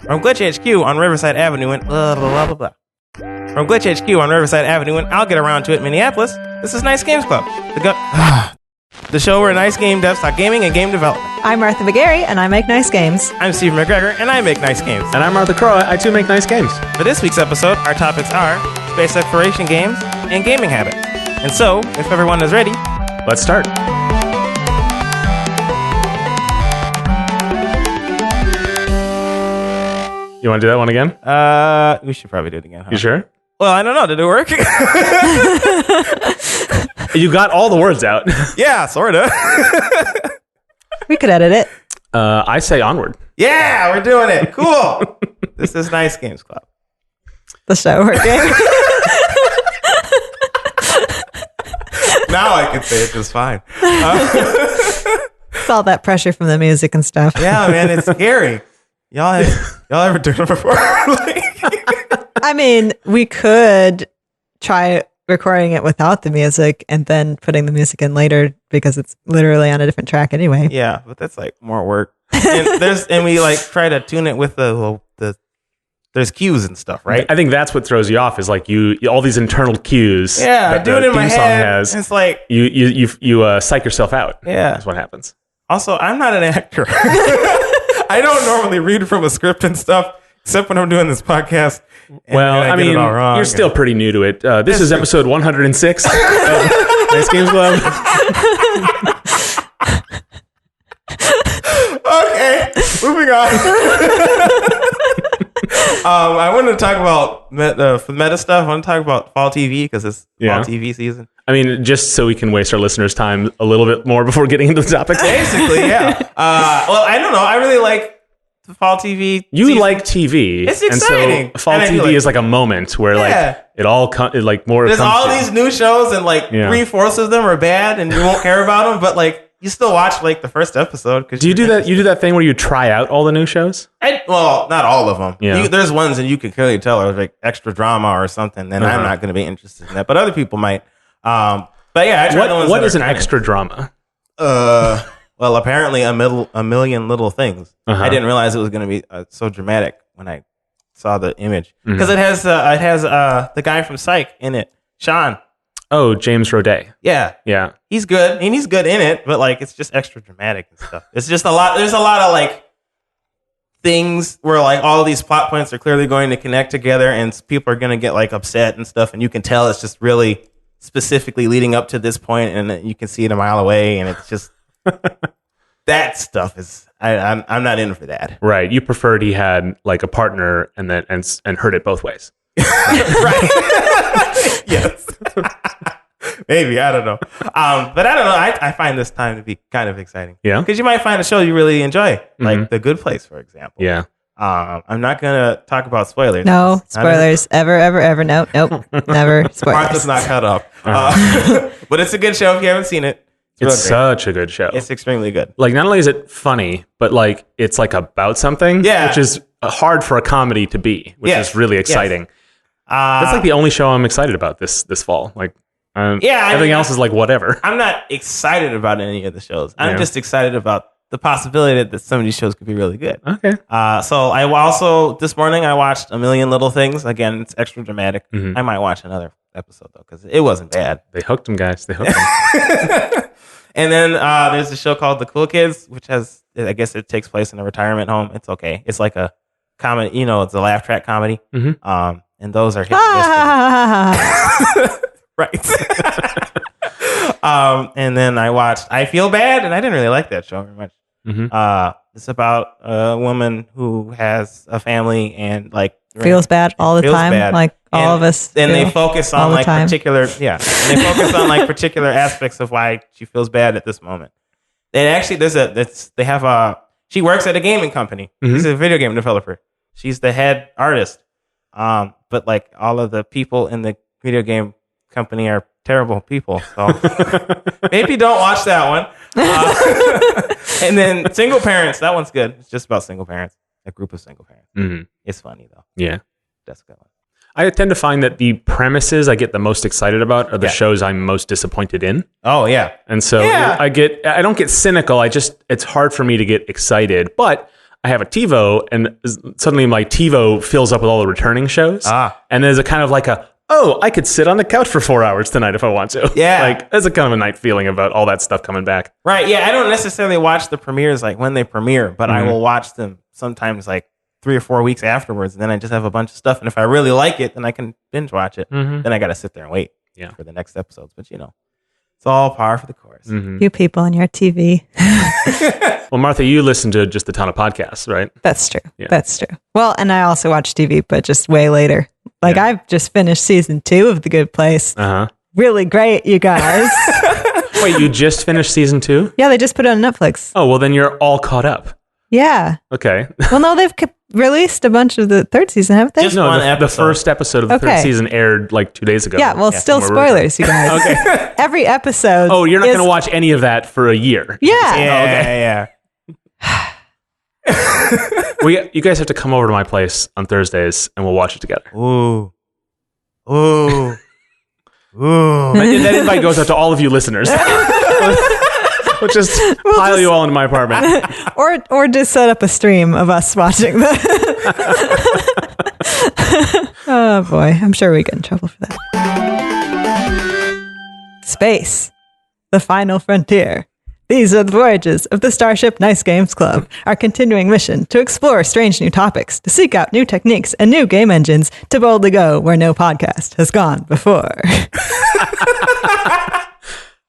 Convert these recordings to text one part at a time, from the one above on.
From Glitch HQ on Riverside Avenue in blah, blah, blah, blah. From Glitch HQ on Riverside Avenue in I'll Get Around to It, Minneapolis, this is Nice Games Club, the show where nice game devs talk gaming and game development. I'm Martha McGarry, and I make nice games. I'm Steve McGregor, and I make nice games. And I'm Arthur Crowe. I too make nice games. For this week's episode, our topics are space exploration games and gaming habits. And so, if everyone is ready, Let's start. You want to do that one again? we should probably do it again. Huh? You sure? Well, I don't know. Did it work? You got all the words out. Yeah, sorta. We could edit it. I say onward. Yeah, we're doing it. Cool. This is Nice Games Club. The show we're doing. Now I can say it just fine. It's all that pressure from the music and stuff. Yeah, man, it's scary. Y'all ever done it before? I mean, we could try recording it without the music and then putting the music in later because it's literally on a different track anyway. Yeah, but that's like more work. And we like try to tune it with the there's cues and stuff, right? I think that's what throws you off is like you all these internal cues. Yeah, I that do it the in my theme song head. has. It's like You psych yourself out. Yeah. That's what happens. Also, I'm not an actor. I don't normally read from a script and stuff, except when I'm doing this podcast. Well, I mean, you're still pretty new to it. This is episode 106 of Nice Games Club. Okay, moving on. I wanted to talk about meta stuff. I want to talk about fall TV because it's fall TV season. I mean, just so we can waste our listeners' time a little bit more before getting into the topic. Basically, yeah. Well, I don't know. I really like the fall TV. You season. like TV. It's exciting. And so fall And I feel TV like- is like a moment where Yeah. like it all like more. There's comes all to you. these new shows and like Yeah. 3/4 of them are bad and you won't care about them, but like you still watch like the first episode. Do you do that? You do that thing where you try out all the new shows? Well, not all of them. Yeah. There's ones that you can clearly tell are like extra drama or something. Then I'm not going to be interested in that, but other people might. But yeah, I try the ones What that is are an kinda- extra drama? Well, apparently a million little things. Uh-huh. I didn't realize it was going to be so dramatic when I saw the image Mm-hmm. because it has the guy from Psych in it, Sean. Oh, James Roday. Yeah, Yeah. he's good and he's good in it, but like it's just extra dramatic and stuff. It's just a lot. There's a lot of like things where like all these plot points are clearly going to connect together, and people are going to get like upset and stuff, and you can tell it's just really specifically leading up to this point, and you can see it a mile away, and it's just that stuff is. I'm not in for that. Right. You preferred he had like a partner and then and heard it both ways. Right. Yes. Maybe, I don't know. But I don't know. I find this time to be kind of exciting. Yeah? Because you might find a show you really enjoy, like The Good Place, for example. Yeah. I'm not going to talk about spoilers. No spoilers. Ever. Nope. Never spoilers. Martha's not cut off. But it's a good show if you haven't seen it. It's real great. such a good show. It's extremely good. Like not only is it funny, but like it's like about something, Yeah. which is hard for a comedy to be, which Yes. is really exciting. That's like the only show I'm excited about this fall. Like, everything else is like whatever. I'm not excited about any of the shows. I'm Yeah. just excited about the possibility that some of these shows could be really good. Okay. So I also, this morning, I watched A Million Little Things. Again, it's extra dramatic. Mhm. I might watch another episode, though, because it wasn't bad. They hooked them, guys. They hooked them. And then there's a show called The Cool Kids, which has, I guess it takes place in a retirement home. It's okay. It's like a comedy, it's a laugh track comedy. Mhm. And those are hit and miss. Right. And then I watched I Feel Bad, and I didn't really like that show very much. Mhm. It's about a woman who has a family and like Feels bad all the feels time. bad. Like all And- of us. And they feel focus all on the like time. particular, and they focus on like particular aspects of why she feels bad at this moment. And actually, she works at a gaming company. Mhm. She's a video game developer. She's the head artist. But like all of the people in the video game company are terrible people. So maybe don't watch that one. And then Single Parents, that one's good. It's just about single parents, a group of single parents. Mhm. It's funny though. Yeah. That's a good one. I tend to find that the premises I get the most excited about are the Yeah. shows I'm most disappointed in. Oh yeah. And so Yeah. I don't get cynical. It's hard for me to get excited, but I have a TiVo, and suddenly my TiVo fills up with all the returning shows. And there's a kind of like I could sit on the couch for 4 hours tonight if I want to. Yeah. Like, there's a kind of a nice feeling about all that stuff coming back. Right. Yeah. I don't necessarily watch the premieres like when they premiere, but I will watch them sometimes like 3 or 4 weeks afterwards. And then I just have a bunch of stuff. And if I really like it, then I can binge watch it. Then I got to sit there and wait for the next episodes. But it's all par for the course. You people on your TV. Well, Martha, you listen to just a ton of podcasts, right? That's true. Yeah. That's true. Well, and I also watch TV, but just way later. Like I've just finished season 2 of The Good Place. Really great, you guys. Wait, you just finished season 2? Yeah, they just put it on Netflix. Oh, well then you're all caught up. Yeah. Okay. Well, no, they've released a bunch of the third season, haven't they? Just no, one the first episode of the third season aired like 2 days ago. Yeah, well, still spoilers, you guys. Okay. Every episode. Oh, you're not going to watch any of that for a year. Yeah. Yeah. You guys have to come over to my place on Thursdays and we'll watch it together. Ooh. That invite goes out to all of you listeners. We'll just pile you all into my apartment. or just set up a stream of us watching the Oh boy, I'm sure we get in trouble for that. Space. The final frontier. These are the voyages of the Starship Nice Games Club, our continuing mission to explore strange new topics, to seek out new techniques and new game engines, to boldly go where no podcast has gone before.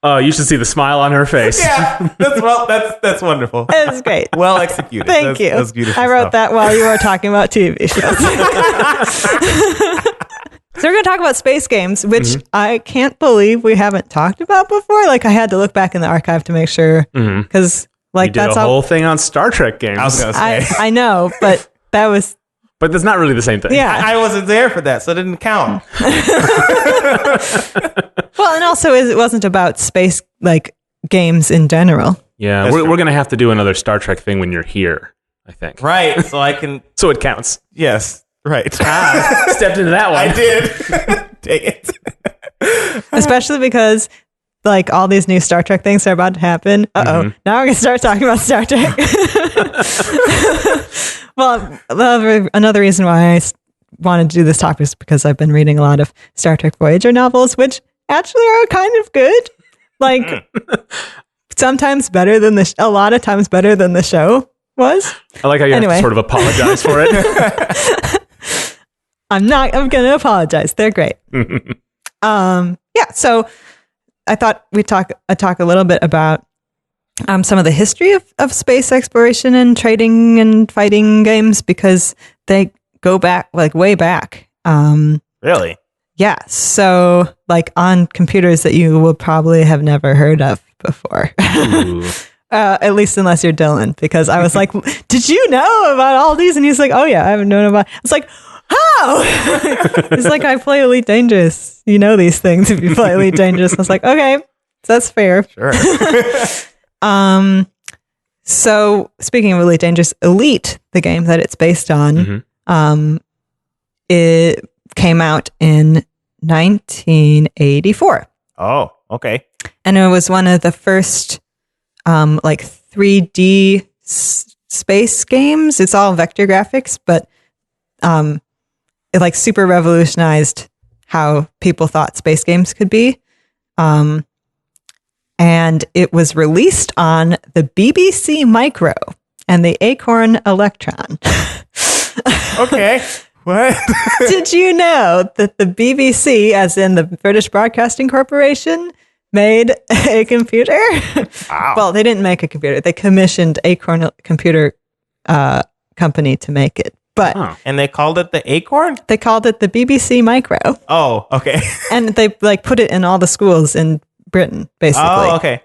Oh, you should see the smile on her face. Yeah, that's wonderful. It's great. Well executed. Thank you. That's beautiful. I wrote that while you were talking about TV shows. So we're going to talk about space games, which I can't believe we haven't talked about before. Like I had to look back in the archive to make sure, because you did a whole thing on Star Trek games. I was going to say. I know, but that was. But that's not really the same thing. Yeah, I wasn't there for that, so it didn't count. Well, and also it wasn't about space like games in general. Yeah, we're going to have to do another Star Trek thing when you're here, I think. Right, so I can. So it counts. Yes, right. Stepped into that one. I did. Dang it. Especially because like all these new Star Trek things are about to happen. Now we're going to start talking about Star Trek. Well, another reason why I wanted to do this topic is because I've been reading a lot of Star Trek Voyager novels, which actually are kind of good. Like sometimes better than a lot of times better than the show was. I like how you have to sort of apologize for it. I'm going to apologize. They're great. So I thought we'd talk a little bit about some of the history of space exploration and trading and fighting games, because they go back like way back. Really? Yeah. So like on computers that you will probably have never heard of before. At least unless you're Dylan, because I was like, did you know about all these? And he's like, oh yeah, I haven't known about. It's like, how? It's like, I play Elite Dangerous. You know these things if you play Elite Dangerous. I was like, okay, that's fair. Sure. So speaking of Elite Dangerous, Elite, the game that it's based on, it came out in 1984. Oh, okay. And it was one of the first like 3D space games. It's all vector graphics, but it like super revolutionized how people thought space games could be. And it was released on the BBC Micro and the Acorn Electron. Okay. What? Did you know that the BBC, as in the British Broadcasting Corporation, made a computer? Wow. Well, they didn't make a computer. They commissioned Acorn Computer Company to make it. But and they called it the Acorn? They called it the BBC Micro. Oh, okay. And they like put it in all the schools in Britain, basically. Oh, okay.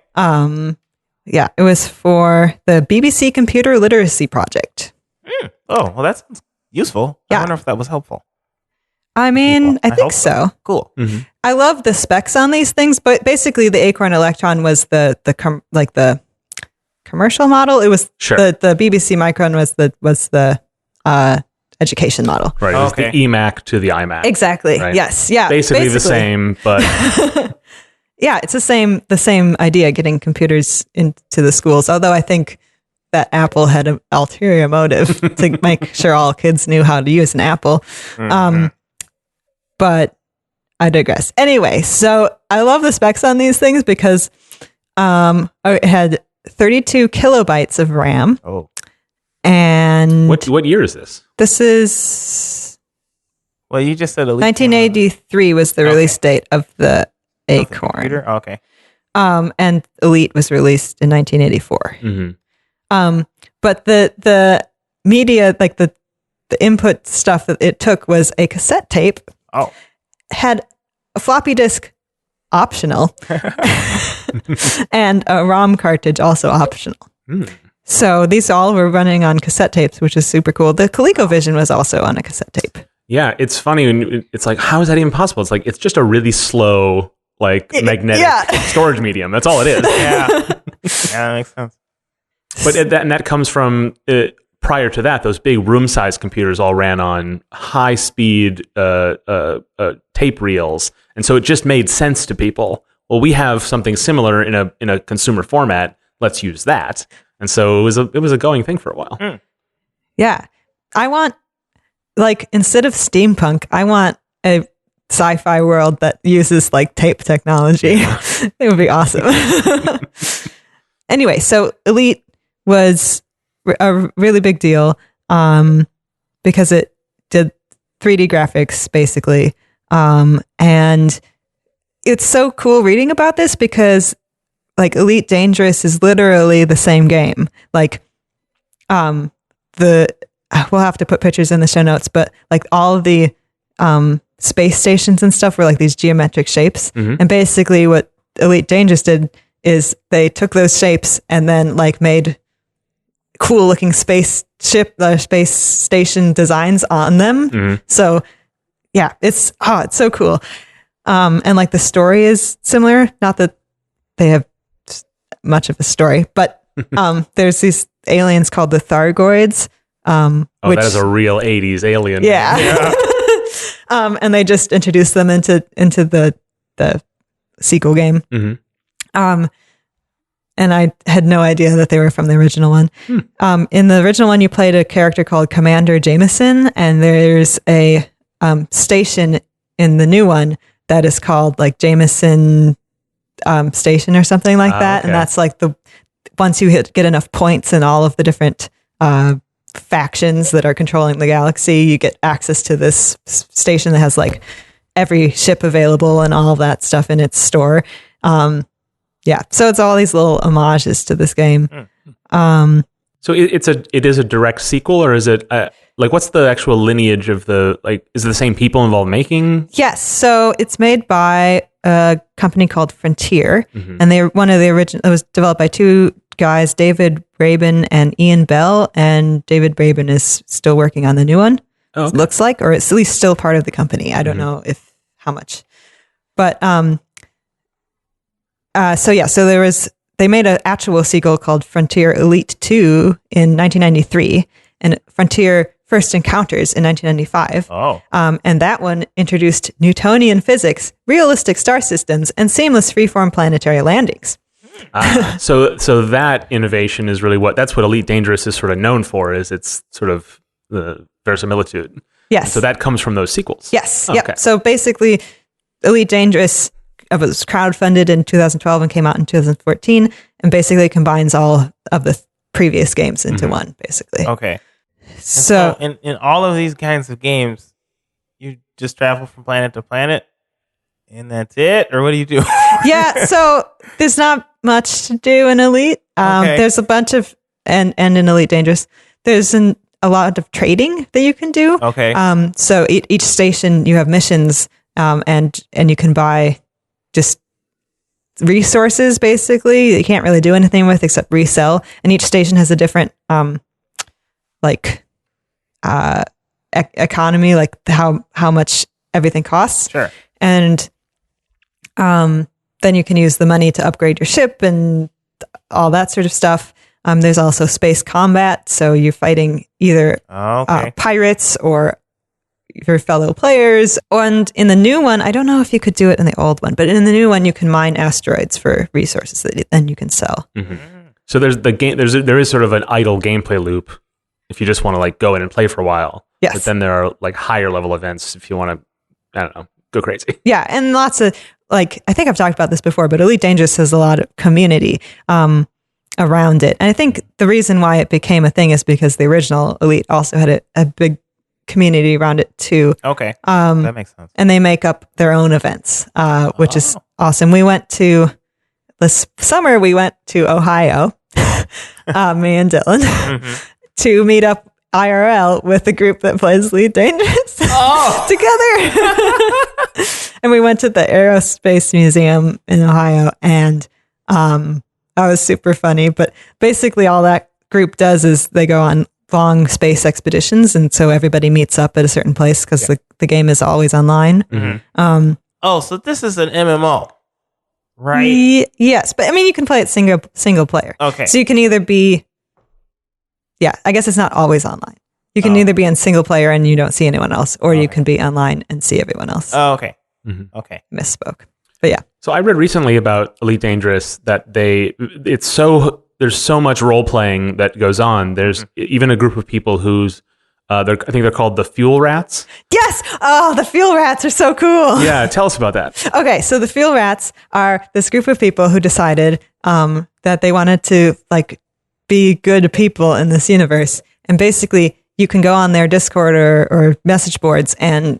Yeah, it was for the BBC Computer Literacy Project. Oh, well, that sounds useful. Yeah. I wonder if that was helpful. I mean, I think so. Cool. I love the specs on these things, but basically the Acorn Electron was the commercial model. It was the BBC Micron was the education model. Right. It was the EMAC to the iMac. Exactly. Right? Yes. Yeah. Basically the same, but yeah, it's the same idea, getting computers into the schools. Although I think that Apple had an ulterior motive to make sure all kids knew how to use an Apple. But I digress. Anyway, so I love the specs on these things because it had 32 kilobytes of RAM. Oh. And what year is this? This is... Well, you just said Elite 1983 was the release date of the Acorn. Okay. And Elite was released in 1984. Mm-hmm. But the media, like the input stuff that it took was a cassette tape. Oh. Had a floppy disk optional and a ROM cartridge also optional. So these all were running on cassette tapes, which is super cool. The ColecoVision was also on a cassette tape. Yeah, it's funny. It's like, how is that even possible? It's like, it's just a really slow, like, magnetic storage medium. That's all it is. Yeah, that makes sense. But that comes from, prior to that, those big room-sized computers all ran on high-speed tape reels. And so it just made sense to people. Well, we have something similar in a consumer format. Let's use that. And so it was a going thing for a while. Yeah. I want, like, instead of steampunk, I want a sci-fi world that uses, like, tape technology. It would be awesome. Anyway, so Elite was a really big deal because it did 3D graphics, basically. And it's so cool reading about this because, like, Elite Dangerous is literally the same game. Like, we'll have to put pictures in the show notes, but like all of the space stations and stuff were like these geometric shapes. And basically what Elite Dangerous did is they took those shapes and then like made cool looking space station designs on them. So yeah, it's so cool. And like the story is similar, not that they have much of a story, but there's these aliens called the Thargoids. Which, that is a real 80s alien. Yeah. And they just introduced them into the sequel game. And I had no idea that they were from the original one. In the original one, you played a character called Commander Jameson, and there's a station in the new one that is called like Jameson Station or something like that. Okay. And that's like once you get enough points in all of the different factions that are controlling the galaxy, you get access to this station that has like every ship available and all of that stuff in its store. Yeah, so it's all these little homages to this game. So it is a direct sequel, or is it like what's the actual lineage of the like? Is it the same people involved making? Yes, so it's made by a company called Frontier, and they're one of the original. It was developed by two guys, David Braben and Ian Bell, and David Braben is still working on the new one. Oh, okay. Looks like, or it's at least still part of the company. I don't know how much, but so they made an actual sequel called Frontier Elite 2 in 1993, and Frontier First Encounters in 1995. And that one introduced Newtonian physics, realistic star systems, and seamless freeform planetary landings. So that innovation is really that's what Elite Dangerous is sort of known for, is its sort of the verisimilitude. Yes. And so that comes from those sequels. Yes. Okay. Yep. So basically, Elite Dangerous was crowdfunded in 2012 and came out in 2014, and basically combines all of the previous games into one, basically. Okay. So in all of these kinds of games, you just travel from planet to planet, and that's it? Or what do you do? Yeah, so there's not much to do in Elite. There's a bunch of, and in Elite Dangerous, there's a lot of trading that you can do. Okay. So each station, you have missions, and you can buy just resources, basically. You can't really do anything with except resell. And each station has a different economy, like how much everything costs. Sure. And then you can use the money to upgrade your ship and all that sort of stuff. There's also space combat, so you're fighting either pirates or your fellow players. And in the new one, I don't know if you could do it in the old one, but in the new one, you can mine asteroids for resources that then you can sell. So there's the game. There is sort of an idle gameplay loop if you just want to like go in and play for a while. Yes. But then there are like higher level events if you want to, I don't know, go crazy. Yeah, and lots of like I think I've talked about this before, but Elite Dangerous has a lot of community around it, and I think the reason why it became a thing is because the original Elite also had a big community around it too. Okay, that makes sense. And they make up their own events, which is awesome. We went to this summer. We went to Ohio, me and Dylan, to meet up IRL with the group that plays Elite Dangerous together. And we went to the Aerospace Museum in Ohio, and that was super funny. But basically, all that group does is they go on long space expeditions, and so everybody meets up at a certain place because the game is always online. So this is an MMO, right? Yes, but I mean, you can play it single player. Okay. So you can either be, I guess it's not always online. You can either be in single player and you don't see anyone else, or you can be online and see everyone else. Oh, okay. Okay. Misspoke. But yeah. So I read recently about Elite Dangerous that there's so much role playing that goes on. There's even a group of people who's I think they're called the Fuel Rats. Yes. Oh, the Fuel Rats are so cool. Yeah, tell us about that. Okay, so the Fuel Rats are this group of people who decided that they wanted to like be good people in this universe, and basically you can go on their Discord or message boards and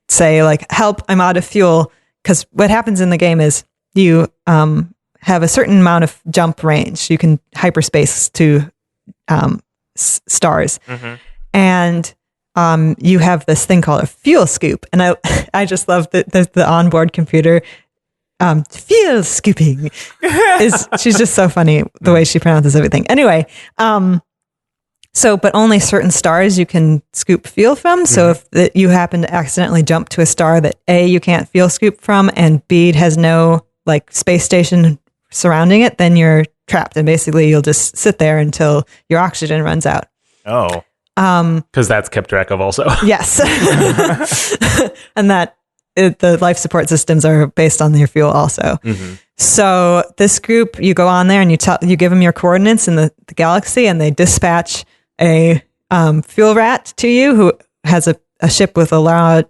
say like, "Help! I'm out of fuel." Because what happens in the game is you have a certain amount of jump range. You can hyperspace to stars. And you have this thing called a fuel scoop. And I just love the onboard computer. Fuel scooping. She's just so funny the way she pronounces everything. Anyway, but only certain stars you can scoop fuel from. So if you happen to accidentally jump to a star that A, you can't fuel scoop from, and B, it has no like space station surrounding it, then you're trapped. And basically you'll just sit there until your oxygen runs out. Oh. Because that's kept track of also. Yes. And that the life support systems are based on your fuel also. So this group, you go on there and you give them your coordinates in the galaxy, and they dispatch a fuel rat to you who has a ship with a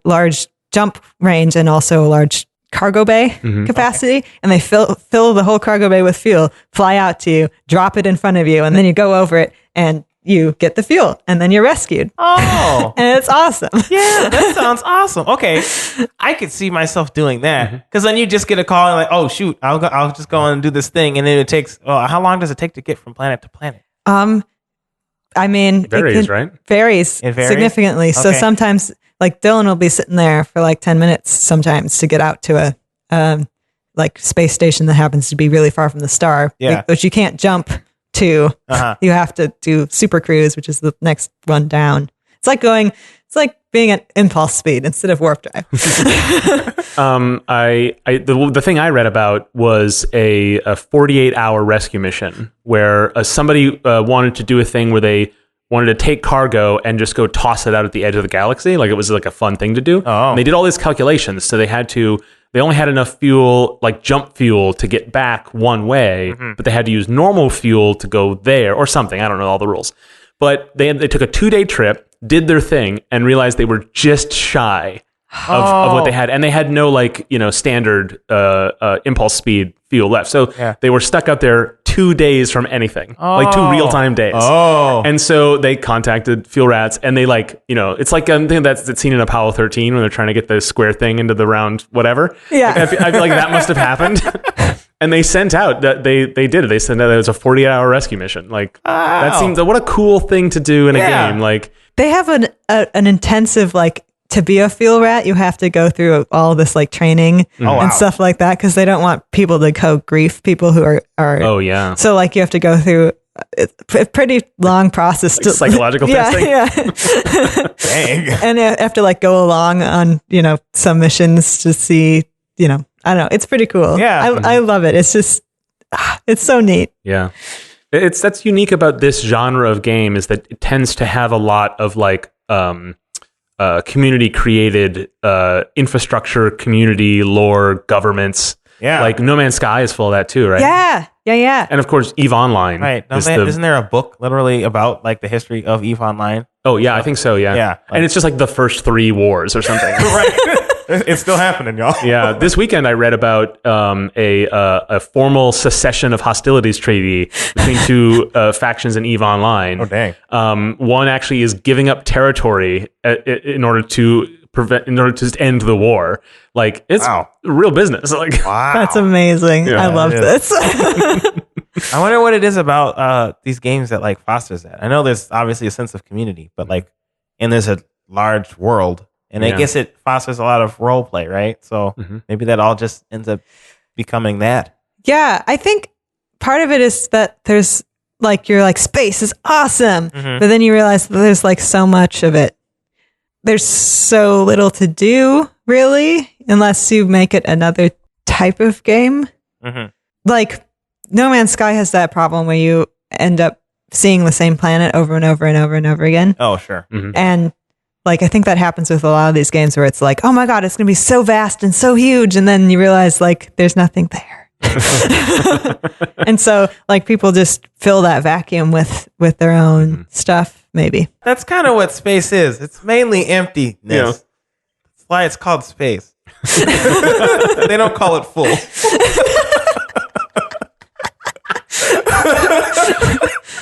large jump range and also a large cargo bay capacity. And they fill the whole cargo bay with fuel, fly out to you, drop it in front of you, and then you go over it and you get the fuel, and then you're rescued. Oh. And it's awesome. Yeah, that sounds awesome. Okay. I could see myself doing that. Because then you just get a call and like, oh, shoot, I'll just go and do this thing. And then it takes, how long does it take to get from planet to planet? I mean, varies, right? Varies It varies? significantly. Okay. So sometimes, like Dylan will be sitting there for like 10 minutes sometimes to get out to a like space station that happens to be really far from the star, which you can't jump to. You have to do super cruise, which is the next one down. It's like being at impulse speed instead of warp drive. The thing I read about was a 48-hour rescue mission where somebody wanted to do a thing where they wanted to take cargo and just go toss it out at the edge of the galaxy. Like it was like a fun thing to do. And they did all these calculations. So they only had enough fuel, like jump fuel, to get back one way, but they had to use normal fuel to go there or something. I don't know all the rules. But they took a 2-day trip, did their thing, and realized they were just shy of what they had. And they had no standard impulse speed fuel left. So they were stuck out there 2 days from anything, like 2 real-time days. And so they contacted Fuel Rats, and they it's like a thing that's seen in Apollo 13 when they're trying to get the square thing into the round whatever. Yeah. I feel like that must have happened. And they sent out that they did it. They sent out that it was a 48-hour rescue mission. Like that seems what a cool thing to do in a game. Like they have an intensive to be a fuel rat, you have to go through all this training and stuff like that because they don't want people to grief people who are. Oh yeah. So you have to go through a pretty long process to psychological testing. Yeah. Dang. And you have to go along on some missions to see I don't know. It's pretty cool. Yeah. I love it. It's just it's so neat. Yeah. That's unique about this genre of game is that it tends to have a lot of community created infrastructure, community lore, governments Yeah. Like No Man's Sky is full of that too, right? Yeah. And of course, EVE Online. Right. is Isn't there a book literally about like the history of EVE Online? Oh yeah, I think so. Yeah. Yeah, And it's just like the first 3 wars or something. Right. It's still happening, y'all. Yeah, this weekend I read about a formal cessation of hostilities treaty between 2 factions in EVE Online. Oh, dang. One actually is giving up territory in order to just end the war. Like it's real business. Like Wow. That's amazing. Yeah, I love it this. I wonder what it is about these games that like fosters that. I know there's obviously a sense of community, but like, and there's a large world, and I Yeah. guess it fosters a lot of role play, right? So maybe that all just ends up becoming that. Yeah, I think part of it is that there's like, you're like, space is awesome. But then you realize that there's like so much of it. There's so little to do, really, unless you make it another type of game. Like, No Man's Sky has that problem where you end up seeing the same planet over and over and over and over again. Oh, sure. And like, I think that happens with a lot of these games where it's like, oh my God, it's going to be so vast and so huge. And then you realize like, there's nothing there. And so like people just fill that vacuum with their own stuff, maybe. That's kind of what space is. It's mainly emptiness. Yeah. That's why it's called space. They don't call it full.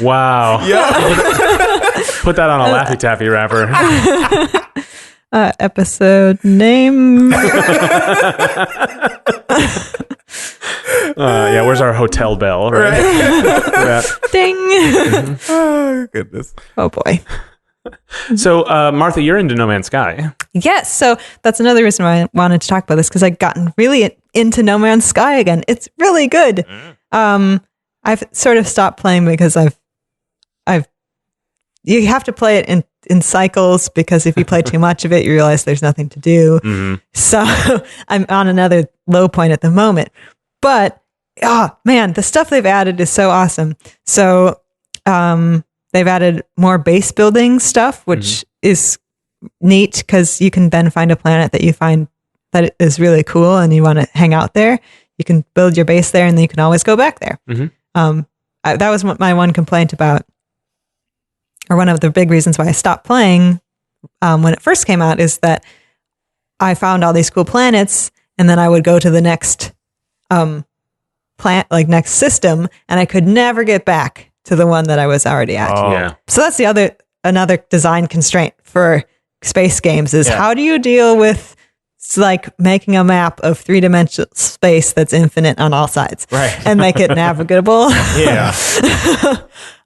wow. Put that on a Laffy Taffy wrapper. Episode name. Yeah, where's our hotel bell? Right? Ding. Oh, goodness. Oh boy. So, Martha, you're into No Man's Sky. Yes. So that's another reason why I wanted to talk about this, because I've gotten really into No Man's Sky again. It's really good. I've sort of stopped playing because you have to play it in cycles, because if you play too much of it, you realize there's nothing to do. So I'm on another low point at the moment. But oh man, the stuff they've added is so awesome. So they've added more base building stuff, which is neat, because you can then find a planet that you find that is really cool and you want to hang out there. You can build your base there, and then you can always go back there. That was my one complaint about, or one of the big reasons why I stopped playing when it first came out, is that I found all these cool planets, and then I would go to the next next system, and I could never get back to the one that I was already at. Yeah. So that's another design constraint for space games is how do you deal with like making a map of 3-dimensional space that's infinite on all sides, Right. and make it navigable. Yeah.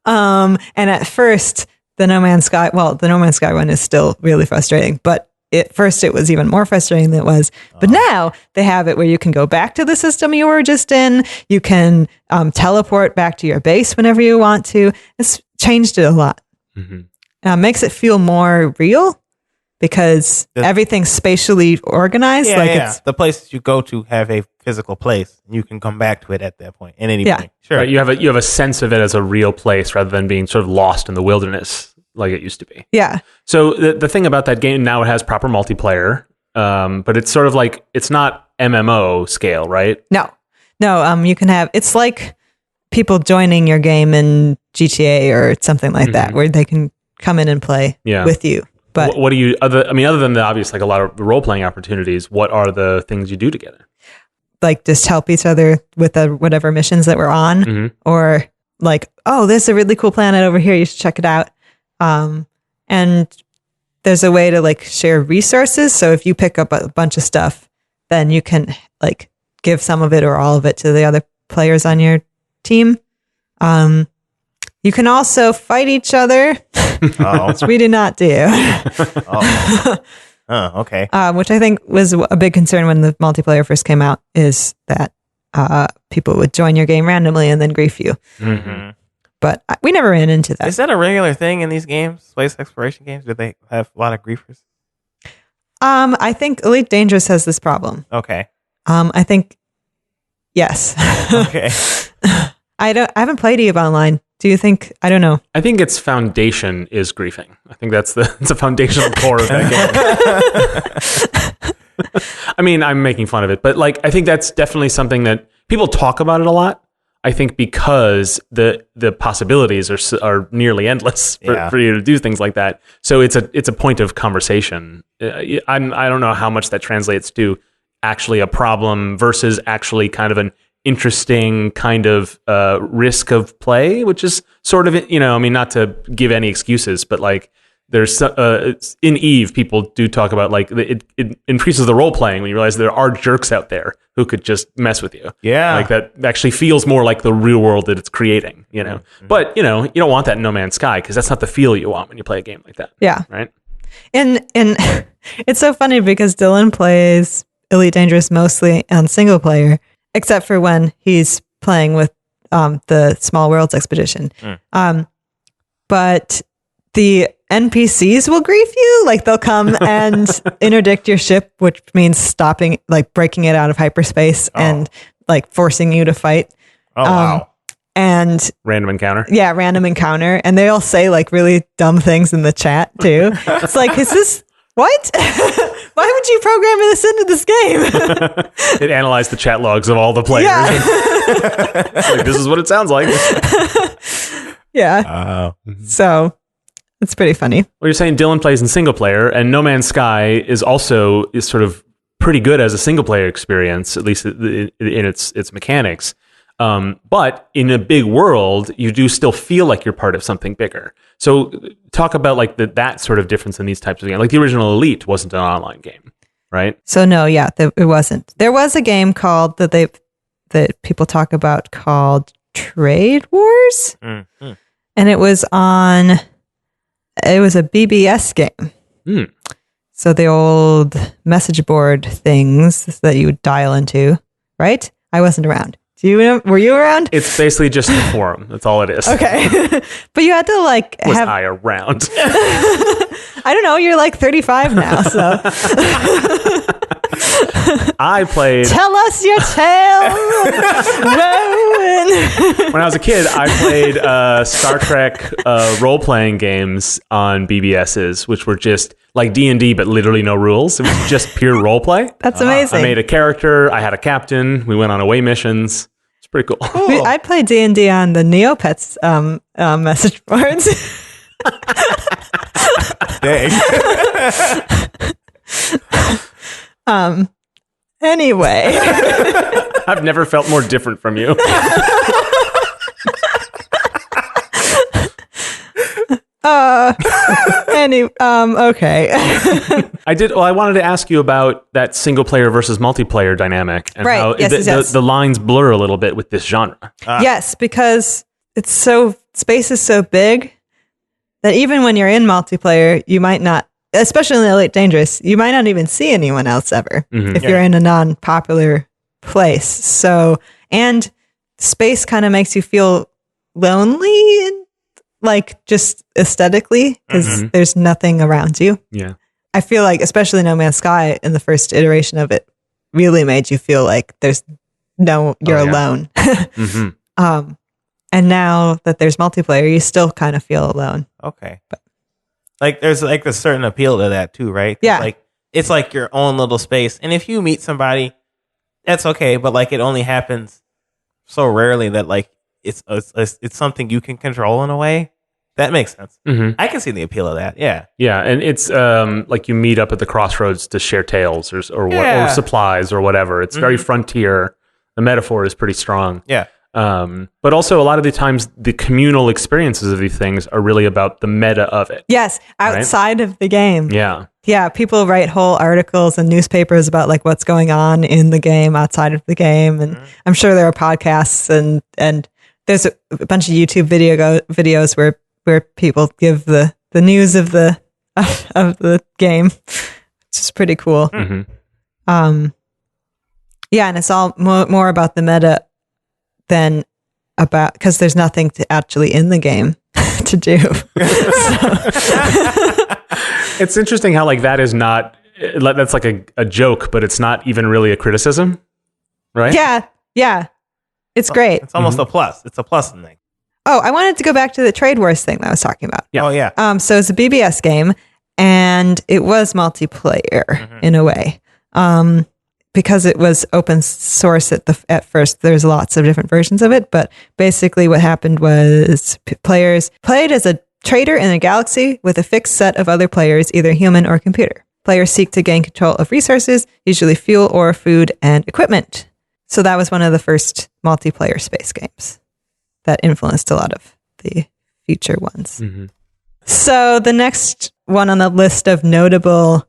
And at first, the No Man's Sky one is still really frustrating, but at first it was even more frustrating than it was. But now they have it where you can go back to the system you were just in. You can teleport back to your base whenever you want to. It's changed it a lot. Makes it feel more real, because everything's spatially organized. It's the places you go to have a physical place. You can come back to it at that point, at any point. Sure. Right, you have a sense of it as a real place rather than being sort of lost in the wilderness like it used to be. Yeah. So the thing about that game now, it has proper multiplayer, but it's sort of like, it's not MMO scale, right? No. You can have, it's like people joining your game in GTA or something like that, where they can come in and play with you. But what do you other than the obvious, like a lot of role playing opportunities, what are the things you do together? like just help each other with the whatever missions that we're on, or like, oh, there's a really cool planet over here, you should check it out. And there's a way to like share resources. So if you pick up a bunch of stuff, then you can like give some of it or all of it to the other players on your team. You can also fight each other, which we do not do. Okay. Which I think was a big concern when the multiplayer first came out, is that people would join your game randomly and then grief you. Mm-hmm. But we never ran into that. Is that a regular thing in these games, space exploration games? Do they have a lot of griefers? I think Elite Dangerous has this problem. Okay. I think yes. Okay. I haven't played EVE Online. Do you think? I don't know. I think its foundation is griefing. I think it's a foundational core of that game. I mean, I'm making fun of it, but like I think that's definitely something that people talk about it a lot. I think because the possibilities are nearly endless for you to do things like that. So it's a point of conversation. I don't know how much that translates to actually a problem versus actually kind of an interesting kind of risk of play, which is sort of, I mean, not to give any excuses, but like there's in Eve, people do talk about like it increases the role playing when you realize there are jerks out there who could just mess with you. Yeah. Like that actually feels more like the real world that it's creating, Mm-hmm. But, you don't want that in No Man's Sky because that's not the feel you want when you play a game like that. Yeah. Right? And it's so funny because Dylan plays Elite Dangerous mostly on single player, except for when he's playing with the Small Worlds expedition. But the NPCs will grief you. Like they'll come and interdict your ship, which means stopping, like breaking it out of hyperspace and like forcing you to fight. Oh, wow. And random encounter. Yeah, random encounter. And they all say like really dumb things in the chat too. It's like, is this what? Why would you program this into this game? It analyzed the chat logs of all the players. Yeah. Like, this is what it sounds like. Yeah. So it's pretty funny. Well, you're saying Dylan plays in single player, and No Man's Sky is sort of pretty good as a single player experience, at least in its mechanics. But in a big world, you do still feel like you're part of something bigger. So talk about like that sort of difference in these types of games. Like the original Elite wasn't an online game, right? So no, yeah, it wasn't. There was a game called that people talk about called Trade Wars, and it was a BBS game. So the old message board things that you would dial into, right? I wasn't around. Were you around? It's basically just a forum. That's all it is. Okay. But you had to like Was I around? I don't know, you're like 35 now, so I played. Tell us your tale, Rowan. When I was a kid, I played Star Trek role-playing games on BBSs, which were just like D&D, but literally no rules. It was just pure role play. That's amazing. I made a character. I had a captain. We went on away missions. It's pretty cool. I played D&D on the Neopets message boards. Dang. Anyway. I've never felt more different from you. Okay. I wanted to ask you about that single player versus multiplayer dynamic and right. how Yes. the lines blur a little bit with this genre. Yes, because space is so big that even when you're in multiplayer, you might not, especially in Elite Dangerous, you might not even see anyone else ever if you're in a non-popular place. So, and space kind of makes you feel lonely, like just aesthetically, because there's nothing around you. Yeah. I feel like, especially No Man's Sky in the first iteration of it, really made you feel like you're alone. And now that there's multiplayer, you still kind of feel alone. Okay. But like there's like a certain appeal to that too, right? Yeah. Like it's like your own little space. And if you meet somebody, that's okay, but like it only happens so rarely that like it's something you can control in a way. That makes sense. I can see the appeal of that. Yeah. Yeah, and it's like you meet up at the crossroads to share tales or supplies or whatever. It's very frontier. The metaphor is pretty strong. Yeah. But also a lot of the times the communal experiences of these things are really about the meta of it. Yes, outside of the game. Yeah. Yeah, people write whole articles and newspapers about like what's going on in the game outside of the game, and I'm sure there are podcasts and there's a bunch of YouTube videos where people give the news of the game, which is pretty cool. Yeah, and it's all more about the meta than about, because there's nothing to actually in the game to do. It's interesting how like that is not, that's like a joke, but it's not even really a criticism, right? Yeah. It's great. It's almost a plus. It's a plus thing. Oh, I wanted to go back to the Trade Wars thing that I was talking about. Yeah. Oh, yeah. So it's a BBS game, and it was multiplayer in a way. because it was open source at first, there's lots of different versions of it. But basically, what happened was players played as a trader in a galaxy with a fixed set of other players, either human or computer. Players seek to gain control of resources, usually fuel or food and equipment. So that was one of the first multiplayer space games that influenced a lot of the future ones. Mm-hmm. So the next one on the list of notable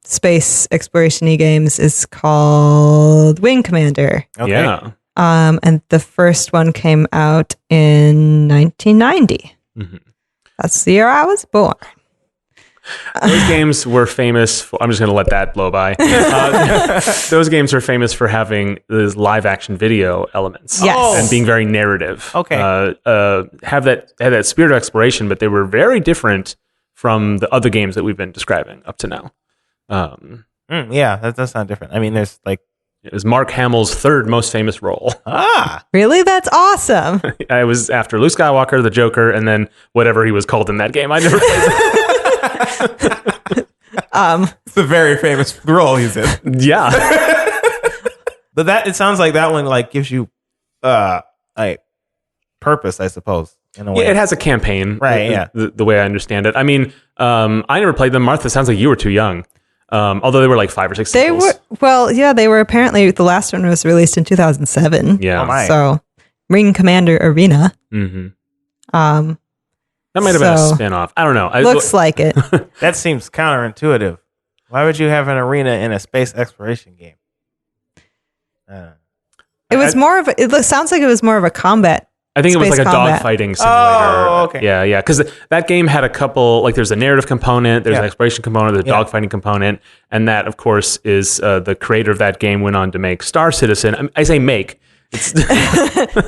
space exploration-y games is called Wing Commander. Okay. Yeah. And the first one came out in 1990. Mm-hmm. That's the year I was born. Those games were famous for, I'm just going to let that blow by. Those games are famous for having those live action video elements Yes. and being very narrative. Okay. Have that spirit of exploration, but they were very different from the other games that we've been describing up to now. Yeah, that does sound different. I mean, there's like It was Mark Hamill's third most famous role. Really? That's awesome. I was after Luke Skywalker, the Joker, and then whatever he was called in that game. I never played that. it's a very famous role he's in. Yeah. But it sounds like that one like gives you like purpose, I suppose, in a way. Yeah, it has a campaign, Right, yeah. The way I understand it. I mean, I never played them. Martha, sounds like you were too young. Although they were like 5 or 6 They sequels. were, well, yeah, they were apparently, the last one was released in 2007. Yeah. Oh my. So, Ring Commander Arena. Mm-hmm. That might have been a So, spin-off. I don't know. Looks like it. That seems counterintuitive. Why would you have an arena in a space exploration game? It was more of a, sounds like it was more of a combat. I think it was space like a combat. dogfighting simulator. Oh, okay. Yeah, yeah. Because that game had a couple, like there's a narrative component, there's Yeah. an exploration component, there's a Yeah. dogfighting component. And that, of course, is the creator of that game went on to make Star Citizen. I say make. It's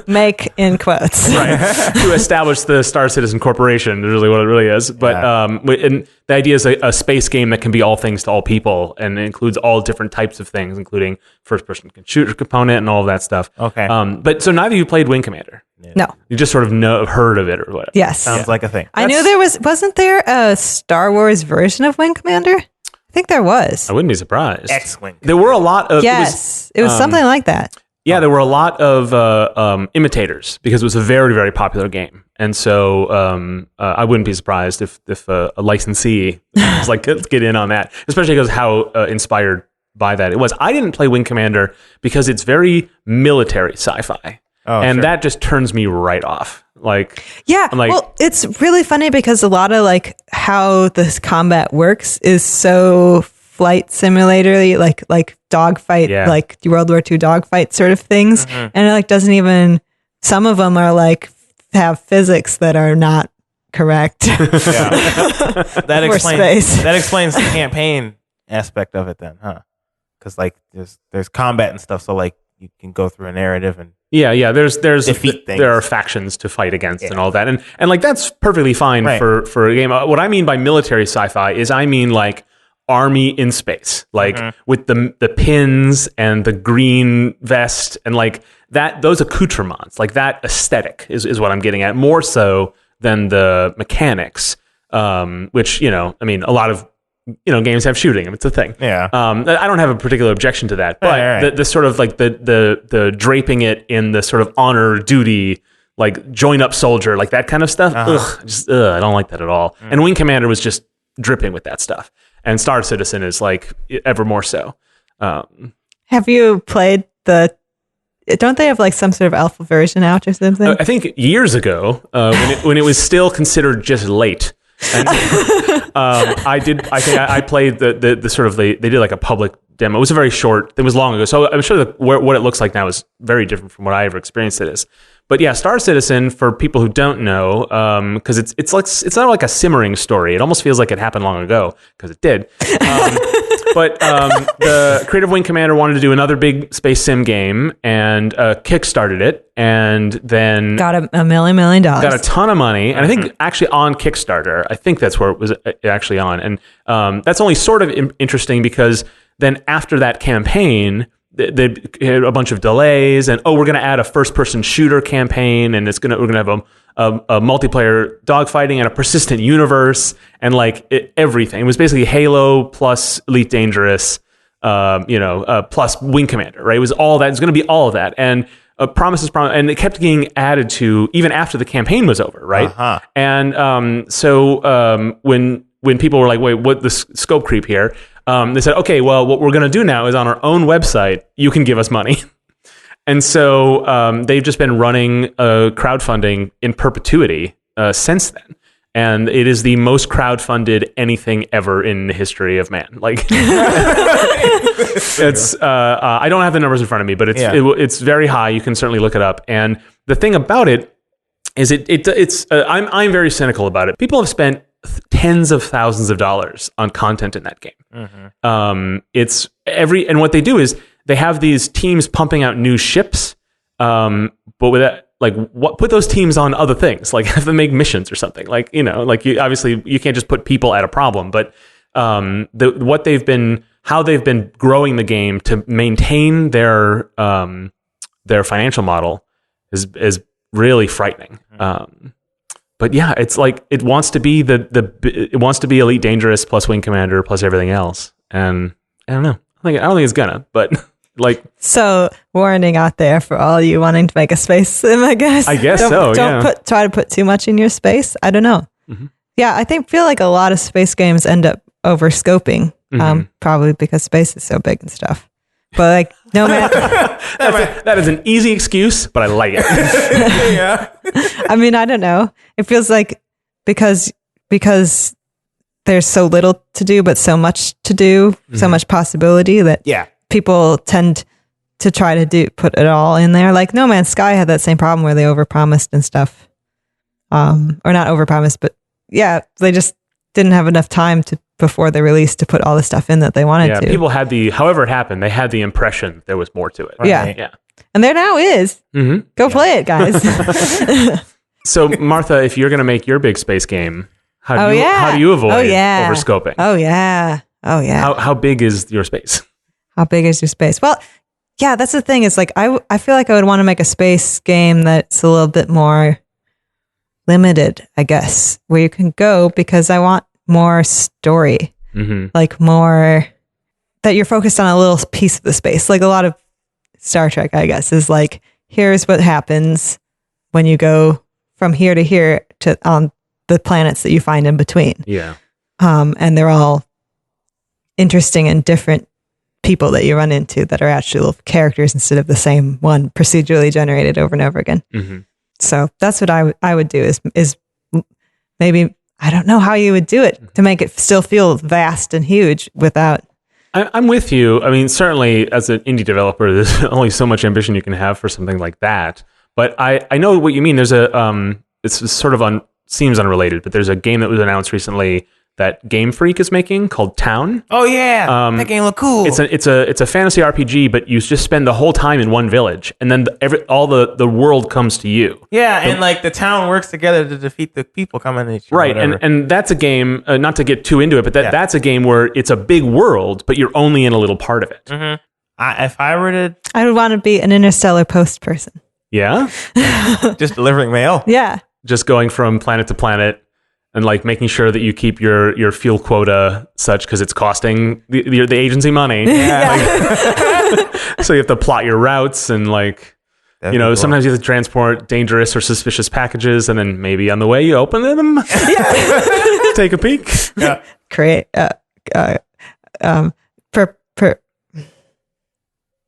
Make in quotes. to establish the Star Citizen Corporation is really what it really is. But and the idea is a space game that can be all things to all people, and it includes all different types of things, including first-person shooter component and all of that stuff. Okay. But so neither of you played Wing Commander. No. You just sort of heard of it or whatever. Yes. Sounds like a thing. I knew there wasn't there a Star Wars version of Wing Commander? I think there was. I wouldn't be surprised. X-Wing. There were a lot of Yes. It was something like that. Yeah, there were a lot of imitators because it was a very, very popular game, and so I wouldn't be surprised if a licensee was like, let's get in on that, especially because how inspired by that it was. I didn't play Wing Commander because it's very military sci-fi, and sure. that just turns me right off. Like, Yeah. I'm like- well, it's really funny because a lot of like how this combat works is so flight simulator, like dogfight, Yeah. like World War II dogfight sort of things. And it like doesn't even, some of them are like have physics that are not correct. That For explains space. that explains the campaign aspect of it then, huh? Because like there's combat and stuff, so like you can go through a narrative and yeah, there's Defeat things. there are factions to fight against and all that, and like that's perfectly fine Right. for a game. What I mean by military sci-fi is I mean like army in space, like with the pins and the green vest and like that, those accoutrements, like that aesthetic is what I'm getting at, more so than the mechanics, which, I mean, a lot of, games have shooting. It's a thing. Yeah. I don't have a particular objection to that, but Right. the sort of like the draping it in the sort of honor duty, like join up soldier, like that kind of stuff. I don't like that at all. And Wing Commander was just dripping with that stuff. And Star Citizen is like ever more so. Have you played don't they have like some sort of alpha version out or something? I think years ago, when it was still considered just late, and, I played the sort of they did like a public demo. It was a very short. It was long ago, so I'm sure that what it looks like now is very different from what I ever experienced it as. But yeah, Star Citizen, for people who don't know, because it's not like a simmering story. It almost feels like it happened long ago because it did. But the creator of Wing Commander wanted to do another big space sim game and kickstarted it, and then Got $1 million. got a ton of money, and I think actually on Kickstarter, I think that's where it was actually on, and that's only sort of interesting because then after that campaign, they had a bunch of delays, and we're going to add a first-person shooter campaign, and we're going to have a multiplayer dogfighting and a persistent universe, and like everything. It was basically Halo plus Elite Dangerous plus Wing Commander, right? It was all that. It's going to be all of that. And promises, and it kept getting added to even after the campaign was over, right? Uh-huh. And so when people were like, wait, what the scope creep here? They said, okay, well, what we're going to do now is on our own website, you can give us money. And so they've just been running crowdfunding in perpetuity since then. And it is the most crowdfunded anything ever in the history of man. Like, it's I don't have the numbers in front of me, but it's very high. You can certainly look it up. And the thing about it is, I'm very cynical about it. People have spent tens of thousands of dollars on content in that game. Mm-hmm. And what they do is they have these teams pumping out new ships, but with that, like, put those teams on other things, like have them make missions or something. Like, obviously you can't just put people at a problem, but how they've been growing the game to maintain their financial model is really frightening. But yeah, it's like it wants to be it wants to be Elite Dangerous plus Wing Commander plus everything else, and I don't know. I don't think it's gonna, but. Like, so warning out there for all you wanting to make a space sim, I guess. Don't try to put too much in your space. I don't know. Mm-hmm. Yeah, I feel like a lot of space games end up over scoping, probably because space is so big and stuff. But like, no matter. that is an easy excuse, but I like it. Yeah. I mean, I don't know. It feels like because there's so little to do, but so much to do, so much possibility that people tend to try to put it all in there. Like No Man's Sky had that same problem where they overpromised and stuff. Or not overpromised, but yeah, they just didn't have enough time before the release to put all the stuff in that they wanted to. People had however it happened, they had the impression there was more to it. Right? Yeah. And there now is. Mm-hmm. Go play it, guys. So Martha, if you're going to make your big space game, how do you avoid overscoping? Oh yeah. How big is your space? How big is your space? Well, yeah, that's the thing. It's like I feel like I would want to make a space game that's a little bit more limited, I guess, where you can go, because I want more story, like more that you're focused on a little piece of the space. Like a lot of Star Trek, I guess, is like, here's what happens when you go from here to here to on the planets that you find in between. Yeah. And they're all interesting and different people that you run into that are actual characters instead of the same one procedurally generated over and over again. Mm-hmm. So that's what I would do is maybe, I don't know how you would do it to make it still feel vast and huge without. I'm with you. I mean, certainly as an indie developer, there's only so much ambition you can have for something like that. But I know what you mean. There's it's sort of seems unrelated, but there's a game that was announced recently that Game Freak is making called Town. Oh yeah, that game look cool. It's a fantasy RPG, but you just spend the whole time in one village, and then all the world comes to you. Yeah, and like the town works together to defeat the people coming at you. Right, and that's a game. Not to get too into it, but that's a game where it's a big world, but you're only in a little part of it. Mm-hmm. If I were to, I would want to be an Interstellar Post person. Yeah, just delivering mail. Yeah, just going from planet to planet. And like making sure that you keep your fuel quota such, because it's costing the agency money. Yeah. So you have to plot your routes, and like, cool. Sometimes you have to transport dangerous or suspicious packages, and then maybe on the way you open them, take a peek, create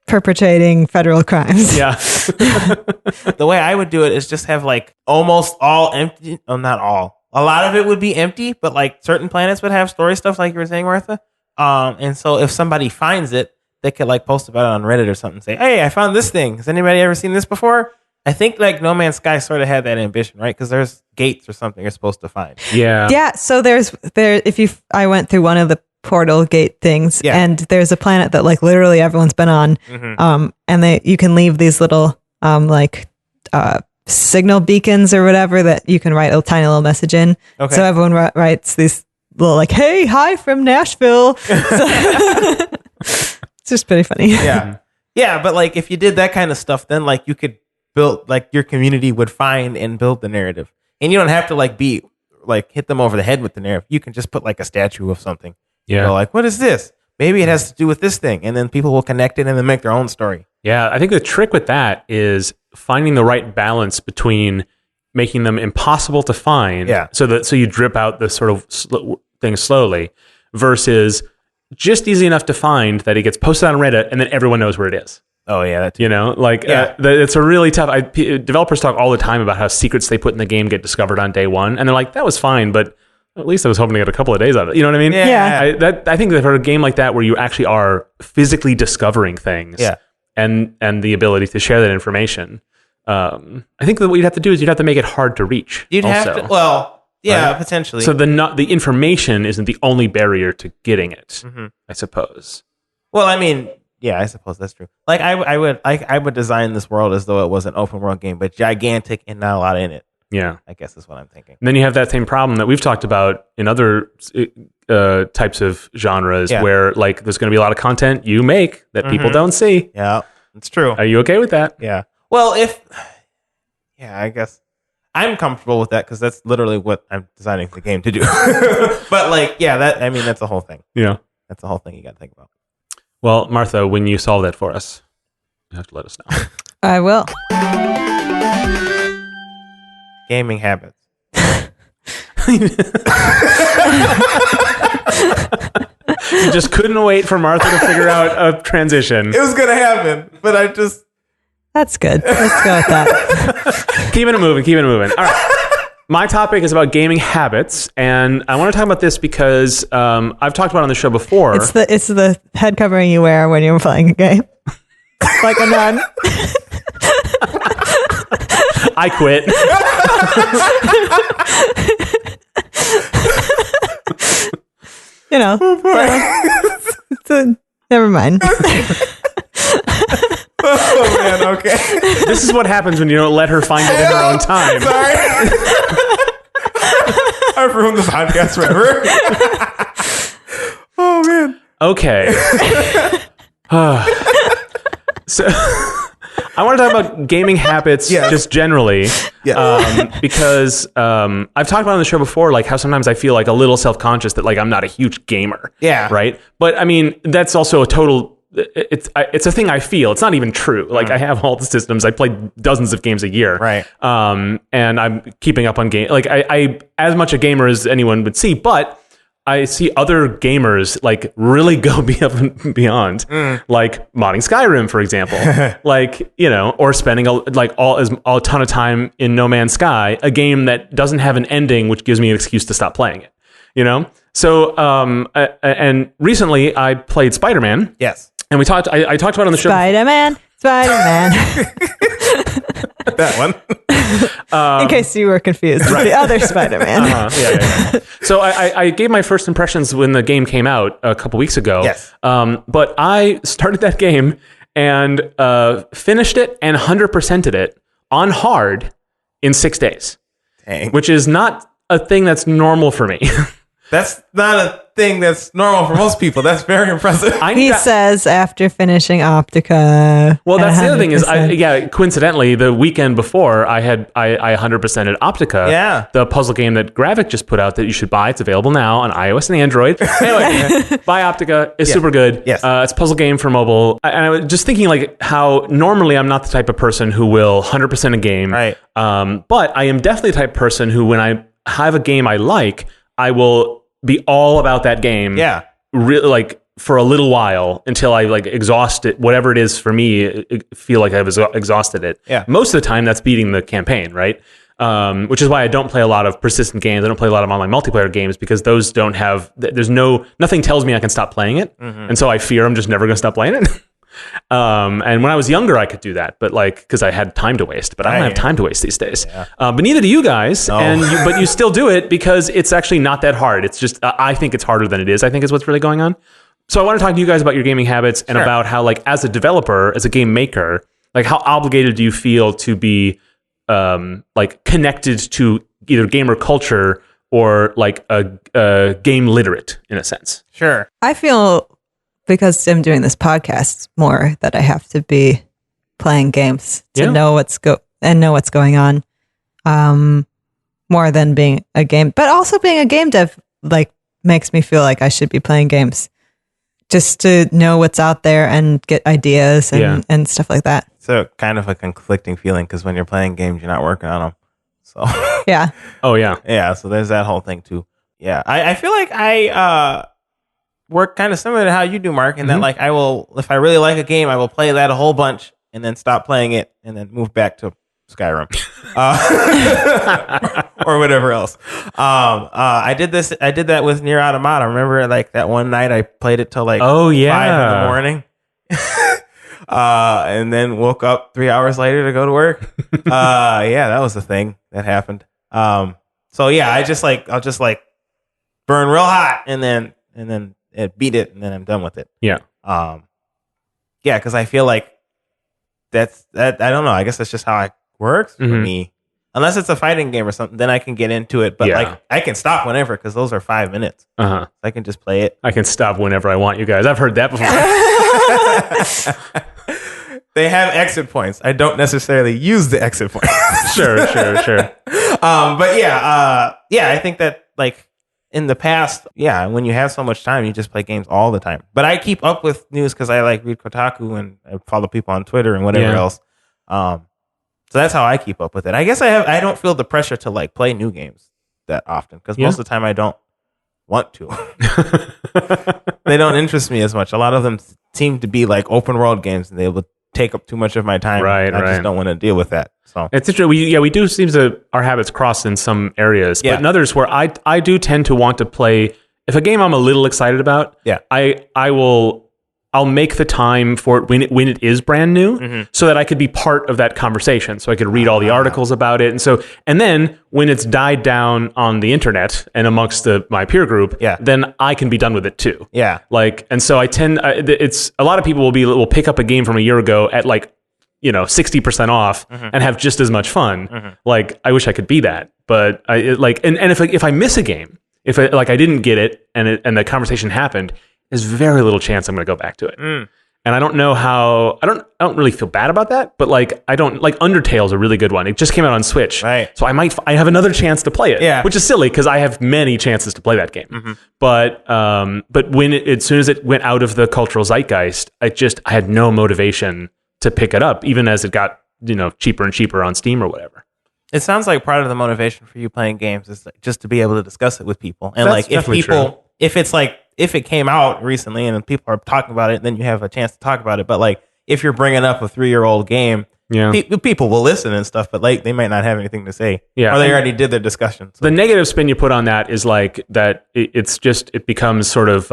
perpetrating federal crimes. Yeah. The way I would do it is just have like almost all empty. Oh, not all. A lot of it would be empty, but like certain planets would have story stuff, like you were saying, Martha. And so if somebody finds it, they could like post about it on Reddit or something. Say, "Hey, I found this thing. Has anybody ever seen this before?" I think like No Man's Sky sort of had that ambition, right? Because there's gates or something you're supposed to find. Yeah. Yeah. So I went through one of the portal gate things, and there's a planet that like literally everyone's been on, and you can leave these little signal beacons or whatever that you can write a tiny little message in. Okay. So everyone writes these little like, "Hey, hi from Nashville." It's just pretty funny. Yeah. Yeah. But like if you did that kind of stuff, then like you could build, like your community would find and build the narrative. And you don't have to like hit them over the head with the narrative. You can just put like a statue of something. Yeah. Like, what is this? maybe it has to do with this thing, and then people will connect it and then make their own story. Yeah, I think the trick with that is finding the right balance between making them impossible to find, so you drip out the sort of thing slowly, versus just easy enough to find that it gets posted on Reddit and then everyone knows where it is. Oh yeah, that's it's a really tough. Developers talk all the time about how secrets they put in the game get discovered on day one, and they're like, that was fine, but at least I was hoping to get a couple of days out of it. You know what I mean? Yeah. I think that for a game like that, where you actually are physically discovering things, and the ability to share that information, I think that what you'd have to do is you'd have to make it hard to reach. You'd have to. Well, right? Potentially. So the information isn't the only barrier to getting it, I suppose. Well, I mean, yeah, I suppose that's true. Like I would design this world as though it was an open world game, but gigantic and not a lot in it. Yeah, I guess is what I'm thinking. And then you have that same problem that we've talked about in other types of genres, where like there's going to be a lot of content you make that people don't see. Yeah, it's true. Are you okay with that? Yeah. Well, I guess I'm comfortable with that because that's literally what I'm designing the game to do. But like, that's the whole thing. Yeah, that's the whole thing you got to think about. Well, Martha, when you solve that for us, you have to let us know. I will. Gaming habits. You just couldn't wait for Martha to figure out a transition. It was gonna happen, but I just. That's good. Let's go with that. Keeping it moving. All right. My topic is about gaming habits, and I want to talk about this because I've talked about it on the show before. It's the head covering you wear when you're playing a game, like a nun. I quit. Never mind. Oh man, okay. This is what happens when you don't let her find it in her own time. Sorry. I've ruined the podcast forever. Oh man. Okay. So I want to talk about gaming habits just generally. Because I've talked about on the show before, like how sometimes I feel like a little self-conscious that like I'm not a huge gamer. Yeah. Right. But I mean, that's also a total. It's a thing I feel. It's not even true. Like I have all the systems. I play dozens of games a year. Right. And I'm keeping up on game. Like I as much a gamer as anyone would see, but I see other gamers like really go up and beyond, like modding Skyrim, for example, like, or spending a ton of time in No Man's Sky, a game that doesn't have an ending, which gives me an excuse to stop playing it, So, and recently I played Spider-Man. Yes. And I talked about it on the show. Spider-Man. That one. In case you were confused, right. The other Spider-Man. Yeah. So I gave my first impressions when the game came out a couple weeks ago. Yes. But I started that game and finished it and 100%ed it on hard in 6 days. Dang. Which is not a thing that's normal for me. That's not a thing that's normal for most people. That's very impressive. He says after finishing Optica. Well, that's the other thing is, coincidentally, the weekend before, I 100%ed Optica. Yeah. The puzzle game that Gravik just put out that you should buy. It's available now on iOS and Android. Anyway, buy Optica. It's super good. Yes. It's a puzzle game for mobile. And I was just thinking like how normally I'm not the type of person who will 100% a game. Right. But I am definitely the type of person who, when I have a game I like, I will be all about that game. Yeah. Really, like for a little while until I like exhaust it, whatever it is for me, feel like I've exhausted it. Yeah. Most of the time that's beating the campaign, right? Which is why I don't play a lot of persistent games. I don't play a lot of online multiplayer games because those don't have, nothing tells me I can stop playing it. Mm-hmm. And so I fear I'm just never going to stop playing it. And when I was younger, I could do that, but because I had time to waste, but I don't have time to waste these days. Yeah. But neither do you guys. No. But you still do it because it's actually not that hard. It's just, I think it's harder than it is, I think is what's really going on. So I want to talk to you guys about your gaming habits and about how, like, as a developer, as a game maker, like how obligated do you feel to be, like connected to either gamer culture or like a game literate in a sense? Sure. I feel, because I'm doing this podcast more, that I have to be playing games to know what's going on, more than being a game. But also being a game dev like makes me feel like I should be playing games just to know what's out there and get ideas and, Yeah. and stuff like that. So kind of a conflicting feeling because when you're playing games, you're not working on them. So Yeah. Oh yeah. yeah, so there's that whole thing too. Yeah, I feel like I work kind of similar to how you do, Mark, in that like I will, if I really like a game, I will play that a whole bunch and then stop playing it and then move back to Skyrim or whatever else. I did that with Nier Automata. Remember, like that one night I played it till like 5 in the morning. And then woke up 3 hours later to go to work. Yeah, that was the thing that happened. So yeah, I'll just like burn real hot and then beat it and then I'm done with it. Yeah. Yeah, because I feel like that's that. I don't know. I guess that's just how it works for me. Unless it's a fighting game or something, then I can get into it. But Yeah. like I can stop whenever because those are 5 minutes. Uh-huh. I can just play it. I can stop whenever I want, you guys. I've heard that before. They have exit points. I don't necessarily use the exit points. Sure. But yeah, I think that like in the past, yeah, when you have so much time, you just play games all the time. But I keep up with news because I like read Kotaku and I follow people on Twitter and whatever Yeah. else. So that's how I keep up with it. I guess I don't feel the pressure to like play new games that often because most of the time I don't want to. They don't interest me as much. A lot of them seem to be like open world games and they would take up too much of my time. Right, I just right. don't want to deal with that. So It's interesting. We do seem to our habits cross in some areas, Yeah. but in others where I do tend to want to play. If a game I'm a little excited about, Yeah. I'll make the time for it when it is brand new, so that I could be part of that conversation. So I could read all the articles about it, and then when it's died down on the internet and amongst my peer group, Yeah. then I can be done with it too. yeah. Like, and so it's a lot of people will pick up a game from a year ago at like 60% off and have just as much fun. Like, I wish I could be that, but if I miss a game, if I didn't get it and the conversation happened, there's very little chance I'm going to go back to it. And I don't know how. I don't really feel bad about that, but like I don't like Undertale's a really good one. It just came out on Switch, Right. so I have another chance to play it. Yeah. Which is silly because I have many chances to play that game. But when as soon as it went out of the cultural zeitgeist, I had no motivation to pick it up, even as it got cheaper and cheaper on Steam or whatever. It sounds like part of the motivation for you playing games is like just to be able to discuss it with people. And That's like if definitely people, if it came out recently and people are talking about it, then you have a chance to talk about it. But like if you're bringing up a 3-year-old game, Yeah. people will listen and stuff, but like they might not have anything to say. Yeah. Or they already did their discussion. So. The negative spin you put on that is like that it becomes sort of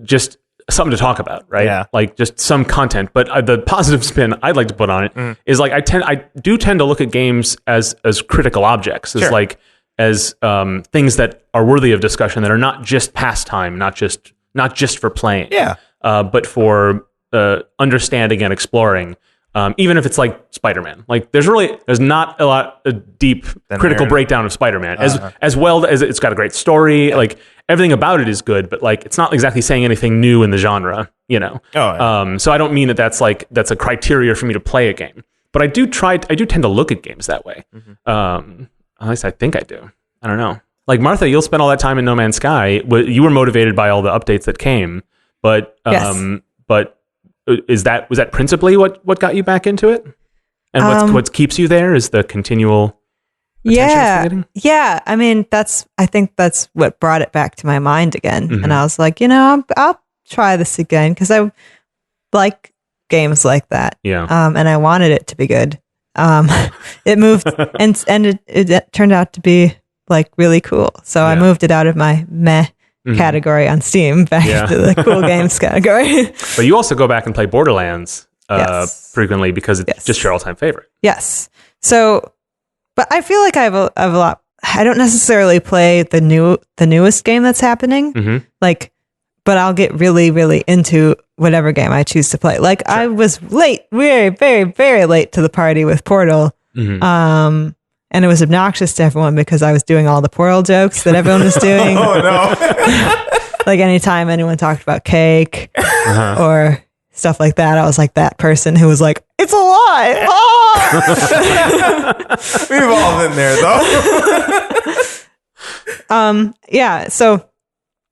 just something to talk about, right? Yeah. Like just some content. But the positive spin I'd like to put on it is like I do tend to look at games as critical objects, as Sure. like as things that are worthy of discussion, that are not just pastime, not just for playing, Yeah. but for understanding and exploring. Even if it's like Spider-Man, like there's not a deep critical narrative. breakdown of Spider-Man, as well as it's got a great story. Like everything about it is good, but like it's not exactly saying anything new in the genre, Oh, yeah. So I don't mean that's a criteria for me to play a game, but I do tend to look at games that way. At least I think I do. I don't know. Like Martha, you'll spend all that time in No Man's Sky. You were motivated by all the updates that came, but Yes. but was that principally what got you back into it? And what keeps you there is the continual attention it's getting? Yeah. I mean, I think that's what brought it back to my mind again. Mhm. And I was like, I'll try this again because I like games like that. Yeah. And I wanted it to be good. It moved and it turned out to be like really cool. So I Yeah. moved it out of my meh category on Steam back Yeah. to the cool games category. But you also go back and play Borderlands Yes. frequently because it's Yes. just your all-time favorite. Yes. So, but I feel like I have a lot. I don't necessarily play the newest game that's happening. Mhm. Like, but I'll get really, really into whatever game I choose to play. Like I was late, very, very, very late to the party with Portal. Mhm. And it was obnoxious to everyone because I was doing all the Portal jokes that everyone was doing. Oh, no. Like anytime anyone talked about cake or stuff like that, I was like that person who was like, "It's a lie." Ah! We've all been there, though. Yeah. So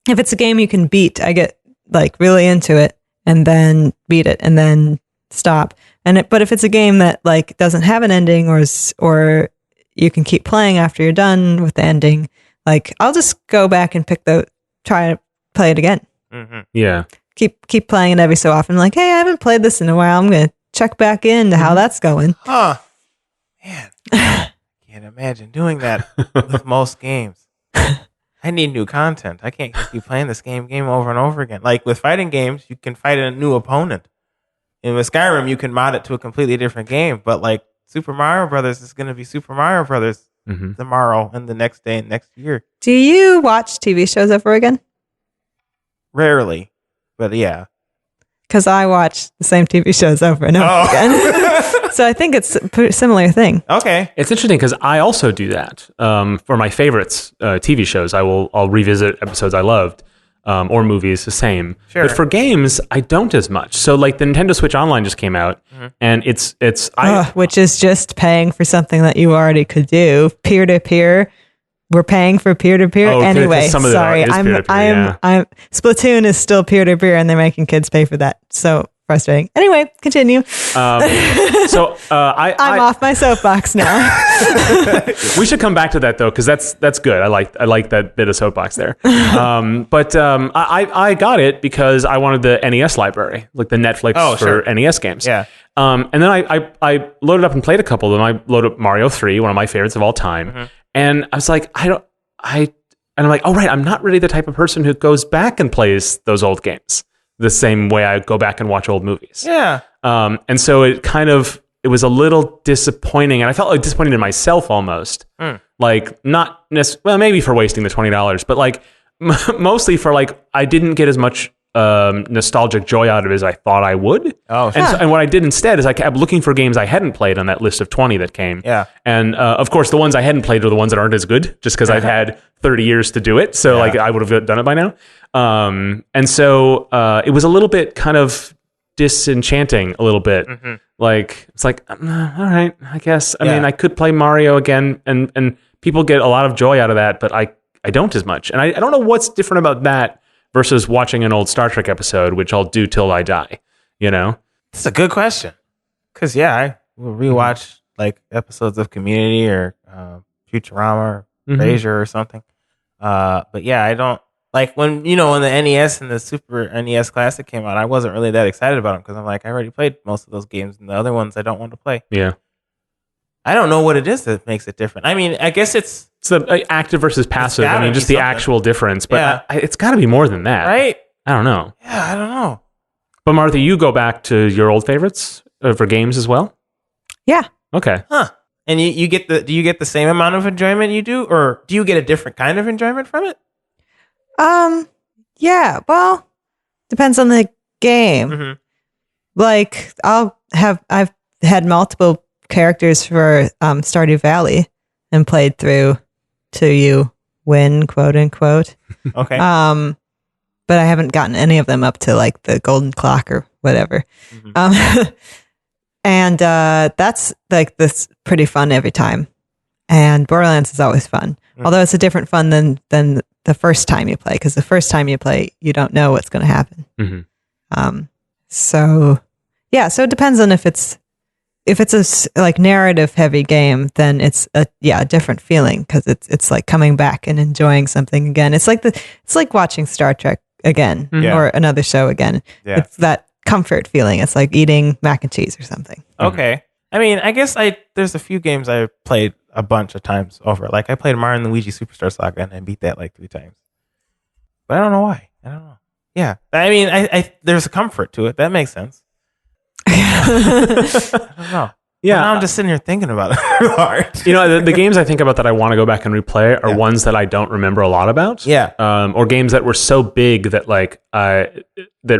if it's a game you can beat, I get like really into it and then beat it and then stop. But if it's a game that like doesn't have an ending or you can keep playing after you're done with the ending, like I'll just go back and try to play it again. Mm-hmm. Yeah. Keep playing it every so often. Like, hey, I haven't played this in a while. I'm going to check back into how that's going. Huh. Man, I can't imagine doing that with most games. I need new content. I can't just keep playing this game over and over again. Like with fighting games, you can fight a new opponent. And with Skyrim, you can mod it to a completely different game. But like Super Mario Brothers is going to be Super Mario Brothers tomorrow and the next day and next year. Do you watch TV shows over again? Rarely. But yeah. Because I watch the same TV shows over and over again. So I think it's a pretty similar thing. Okay. It's interesting because I also do that for my favorites TV shows. I'll revisit episodes I loved or movies, the same. Sure. But for games, I don't as much. So like the Nintendo Switch Online just came out, and it's which is just paying for something that you already could do peer to peer. We're paying for peer to peer anyway. Sorry, I'm Splatoon is still peer to peer, and they're making kids pay for that. So frustrating. Anyway, continue. So I'm off my soapbox now. We should come back to that though, because that's good. I like that bit of soapbox there. But I got it because I wanted the NES library, like the Netflix for NES games. Yeah. And then I loaded up and played a couple of them. I loaded up Mario 3, one of my favorites of all time. And I was like, and I'm like, oh, right, I'm not really the type of person who goes back and plays those old games the same way I go back and watch old movies. Yeah. And so it was a little disappointing, and I felt like disappointed in myself almost. Like, not necessarily, well, maybe for wasting the $20, but like mostly for like, I didn't get as much nostalgic joy out of it as I thought I would. And what I did instead is I kept looking for games I hadn't played on that list of 20 that came. Yeah. And of course, the ones I hadn't played are the ones that aren't as good, just because I've had 30 years to do it. So like I would have done it by now. And so it was a little bit kind of disenchanting a little bit. Like, it's like, all right, I guess. I mean, I could play Mario again, and people get a lot of joy out of that, but I don't as much. And I don't know what's different about that versus watching an old Star Trek episode, which I'll do till I die, you know? That's a good question. Because, I will rewatch like episodes of Community or Futurama or Frasier or something. But yeah, I don't, like when the NES and the Super NES Classic came out, I wasn't really that excited about them because I'm like, I already played most of those games and the other ones I don't want to play. Yeah. I don't know what it is that makes it different. I mean, I guess it's the active versus passive. I mean, just the actual difference. But it's got to be more than that. Right? I don't know. Yeah, I don't know. But Martha, you go back to your old favorites for games as well? Yeah. Okay. Huh. And do you get the same amount of enjoyment you do? Or do you get a different kind of enjoyment from it? Yeah. Well, depends on the game. Like, I've had multiple characters for Stardew Valley and played through till you win, quote unquote. Okay. But I haven't gotten any of them up to like the golden clock or whatever. And that's like this pretty fun every time. And Borderlands is always fun, although it's a different fun than the first time you play, because the first time you play, you don't know what's going to happen. So it depends on if it's a like narrative heavy game, then it's a different feeling, because it's like coming back and enjoying something again. It's like watching Star Trek again or another show again. It's that comfort feeling. It's like eating mac and cheese or something. Okay. I mean, I guess there's a few games I played a bunch of times over. Like I played Mario and Luigi Superstar Saga and I beat that like 3 times. But I don't know why. I don't know. Yeah. I mean, I there's a comfort to it. That makes sense. I don't know. Yeah. Well, now I'm just sitting here thinking about it hard. The games I think about that I want to go back and replay are ones that I don't remember a lot about. Yeah. Or games that were so big that like that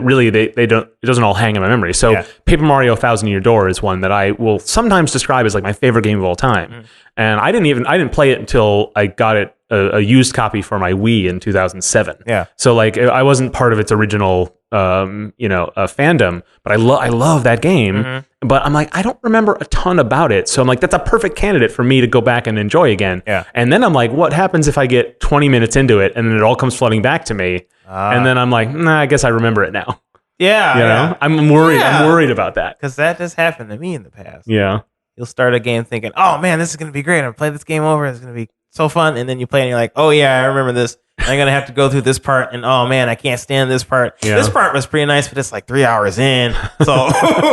really they don't, it doesn't all hang in my memory. So Paper Mario 1,000 Year Door is one that I will sometimes describe as like my favorite game of all time. And I didn't play it until I got it a used copy for my Wii in 2007. Yeah. So like I wasn't part of its original fandom, but I love that game. Mm-hmm. But I'm like, I don't remember a ton about it. So I'm like, that's a perfect candidate for me to go back and enjoy again. Yeah. And then I'm like, what happens if I get 20 minutes into it and then it all comes flooding back to me? And then I'm like, nah, I guess I remember it now. Yeah. You know, I'm worried. Yeah. I'm worried about that. Because that has happened to me in the past. Yeah. You'll start a game thinking, oh man, this is going to be great. I'll play this game over. It's going to be so fun. And then you play and you're like, oh yeah, I remember this. I'm going to have to go through this part. And oh man, I can't stand this part. Yeah. This part was pretty nice, but it's like 3 hours in. So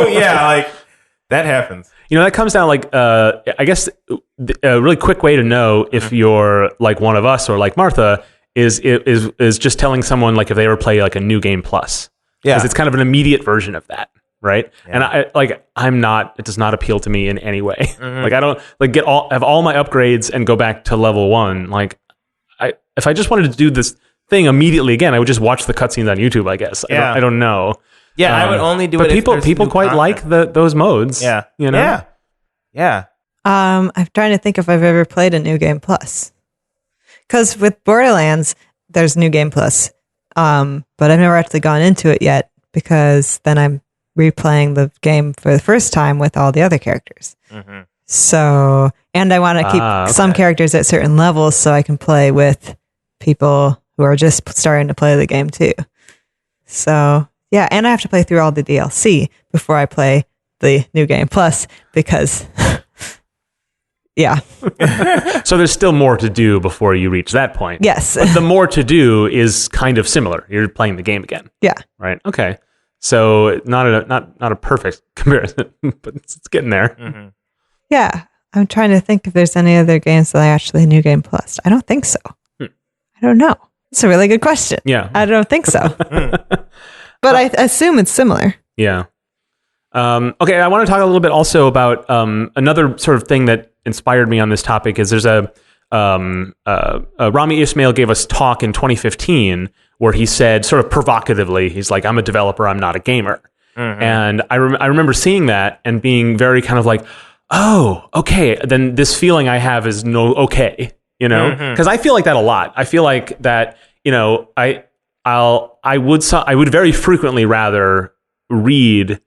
yeah, like that happens. You know, that comes down like, I guess a really quick way to know if you're like one of us or like Martha is just telling someone like if they ever play like a New Game Plus. Yeah. Because it's kind of an immediate version of that. Right. Yeah. And it does not appeal to me in any way. Like I don't like have all my upgrades and go back to level 1. Like if I just wanted to do this thing immediately again, I would just watch the cutscenes on YouTube, I guess. Yeah. I don't know. Yeah, I would only do but it if people there's quite new like content. those modes. Yeah. You know? Yeah. I'm trying to think if I've ever played a New Game Plus. Because with Borderlands, there's New Game Plus. But I've never actually gone into it yet because then I'm replaying the game for the first time with all the other characters. Mm-hmm. So, and I want to keep some okay. characters at certain levels so I can play with people who are just starting to play the game too. So, yeah, and I have to play through all the DLC before I play the New Game Plus because, yeah. So there's still more to do before you reach that point. Yes. But the more to do is kind of similar. You're playing the game again. Yeah. Right. Okay. So not a perfect comparison, but it's getting there. Mm-hmm. Yeah. I'm trying to think if there's any other games that I actually New Game Plus. I don't think so. I don't know. It's a really good question. Yeah. I don't think so. But I assume it's similar. Yeah. Okay, I want to talk a little bit also about another sort of thing that inspired me on this topic is there's Rami Ismail gave us talk in 2015 where he said sort of provocatively, he's like, I'm a developer, I'm not a gamer. Mm-hmm. And I remember seeing that and being very kind of like, oh, okay, then this feeling I have is okay, you know? Because I feel like that a lot. I feel like that, you know, I would very frequently rather read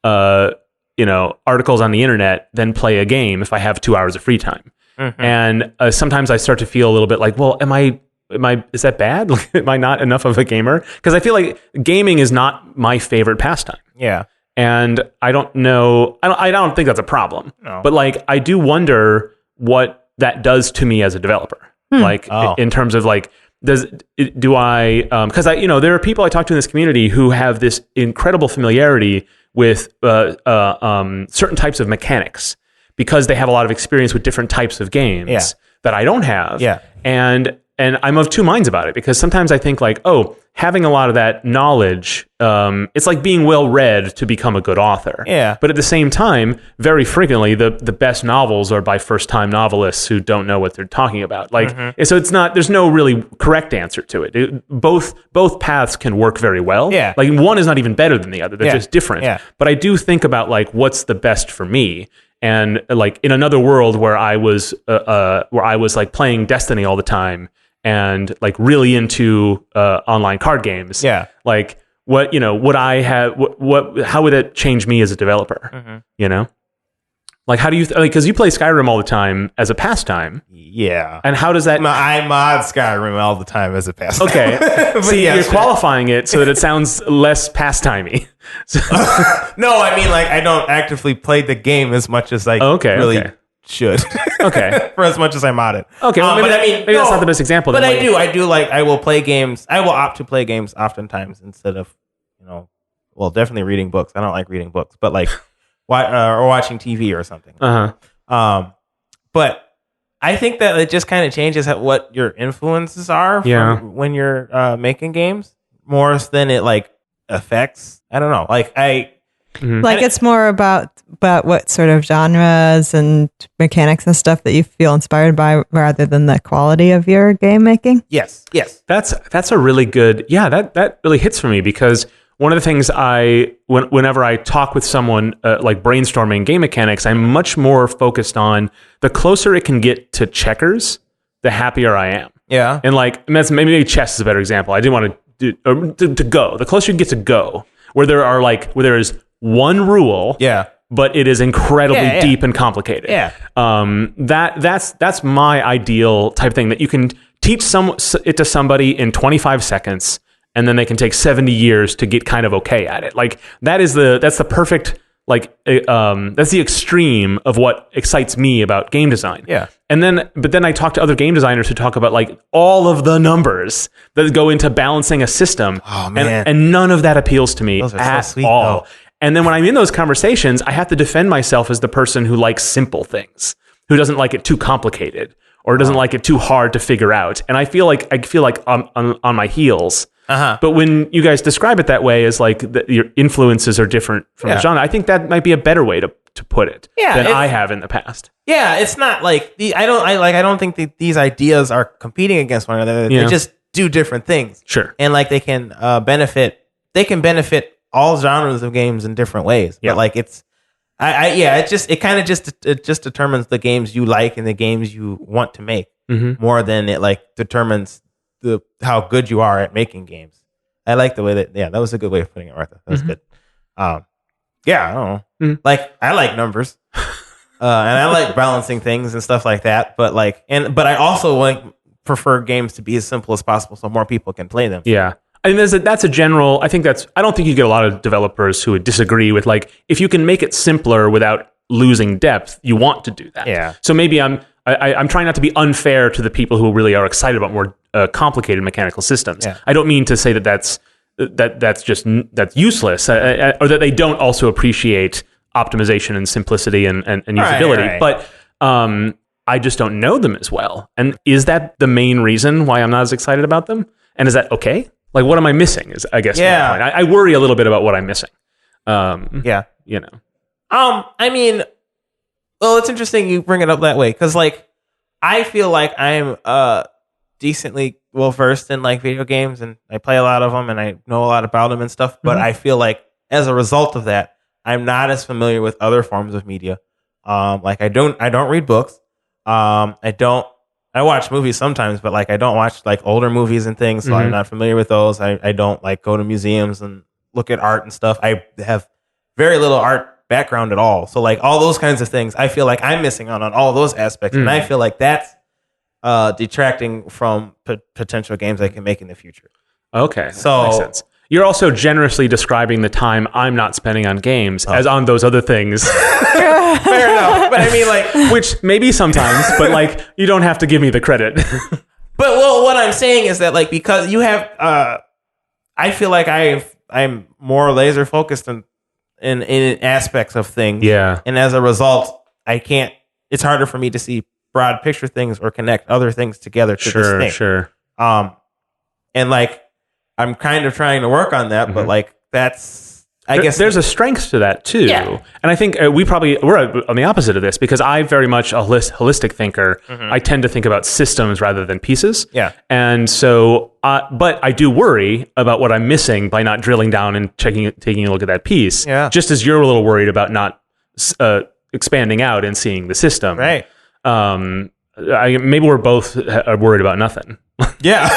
articles on the internet than play a game if I have 2 hours of free time. Mm-hmm. And sometimes I start to feel a little bit like, well, is that bad? Am I not enough of a gamer? Because I feel like gaming is not my favorite pastime. Yeah. And I don't know, I don't think that's a problem. No. But like, I do wonder what that does to me as a developer. Like in terms of like, because there are people I talk to in this community who have this incredible familiarity with certain types of mechanics because they have a lot of experience with different types of games that I don't have. Yeah. And I'm of two minds about it because sometimes I think like, oh, having a lot of that knowledge, it's like being well read to become a good author. Yeah. But at the same time, very frequently, the best novels are by first-time novelists who don't know what they're talking about. Like, so it's not. There's no really correct answer to it. Both paths can work very well. Yeah. Like one is not even better than the other. They're just different. Yeah. But I do think about like what's the best for me. And like in another world where I was like playing Destiny all the time. And like really into online card games. Yeah. Like what, would I have, how would that change me as a developer? You know? Like how do you, because you play Skyrim all the time as a pastime. Yeah. And how does that? I mod Skyrim all the time as a pastime. Okay. See, you're qualifying it so that it sounds less pastimey. So. No, I mean like I don't actively play the game as much as I really should. Okay. For as much as I mod it. Okay. Well, maybe that's not the best example. But I do like, I will play games. I will opt to play games oftentimes instead of, definitely reading books. I don't like reading books, but like, or watching TV or something. But I think that it just kind of changes what your influences are when you're making games more than it like affects. I don't know. Like it's more about what sort of genres and mechanics and stuff that you feel inspired by rather than the quality of your game making. Yes. That's a really good, that really hits for me because one of the things whenever I talk with someone like brainstorming game mechanics, I'm much more focused on the closer it can get to checkers, the happier I am. Yeah. And like maybe chess is a better example. I didn't want to to go, the closer you can get to Go, where there is one rule, Yeah. but it is incredibly deep and complicated. Yeah. That's my ideal type thing, that you can teach it to somebody in 25 seconds, and then they can take 70 years to get kind of okay at it. Like that's the perfect, that's the extreme of what excites me about game design. Yeah. But then I talk to other game designers who talk about like all of the numbers that go into balancing a system. Oh, man. And none of that appeals to me Those are at so sweet, all. though. And then when I'm in those conversations, I have to defend myself as the person who likes simple things, who doesn't like it too complicated or doesn't like it too hard to figure out. And I feel like I'm on my heels. Uh-huh. But when you guys describe it that way, as like your influences are different from the genre, I think that might be a better way to put it than I have in the past. Yeah, it's not like I don't think that these ideas are competing against one another. Yeah. They just do different things. Sure. And like they can benefit all genres of games in different ways. Yeah. But like it just determines the games you like and the games you want to make more than it like determines how good you are at making games. I like the way that was a good way of putting it, Martha. That was good. I don't know. Like I like numbers. And I like balancing things and stuff like that, but I also prefer games to be as simple as possible so more people can play them. Yeah. I mean, I don't think you get a lot of developers who would disagree with, like, if you can make it simpler without losing depth, you want to do that. Yeah. So maybe I'm trying not to be unfair to the people who really are excited about more complicated mechanical systems. Yeah. I don't mean to say that's useless, or that they don't also appreciate optimization and simplicity and usability. Right. But I just don't know them as well. And is that the main reason why I'm not as excited about them? And is that okay? Like, what am I missing? Is, I guess, my point. I worry a little bit about what I'm missing. You know. I mean, well, it's interesting you bring it up that way because, like, I feel like I'm decently well versed in like video games, and I play a lot of them, and I know a lot about them and stuff. But I feel like as a result of that, I'm not as familiar with other forms of media. Like, I don't read books. I watch movies sometimes, but like I don't watch like older movies and things, so I'm not familiar with those. I don't like go to museums and look at art and stuff. I have very little art background at all. So like all those kinds of things, I feel like I'm missing out on all those aspects, and I feel like that's detracting from potential games I can make in the future. Okay, so that makes sense. You're also generously describing the time I'm not spending on games as on those other things. Fair enough. But I mean, like, which maybe sometimes, but like, you don't have to give me the credit. But what I'm saying is that, like, because you have, I feel like I'm more laser focused in aspects of things. Yeah. And as a result, it's harder for me to see broad picture things or connect other things together to this thing. Sure. And like, I'm kind of trying to work on that, but like, I guess there's a strength to that too. Yeah. And I think we're on the opposite of this, because I'm very much a holistic thinker. I tend to think about systems rather than pieces. Yeah. And so, but I do worry about what I'm missing by not drilling down and taking a look at that piece. Yeah. Just as you're a little worried about not expanding out and seeing the system. Right. Maybe we're both worried about nothing. Yeah.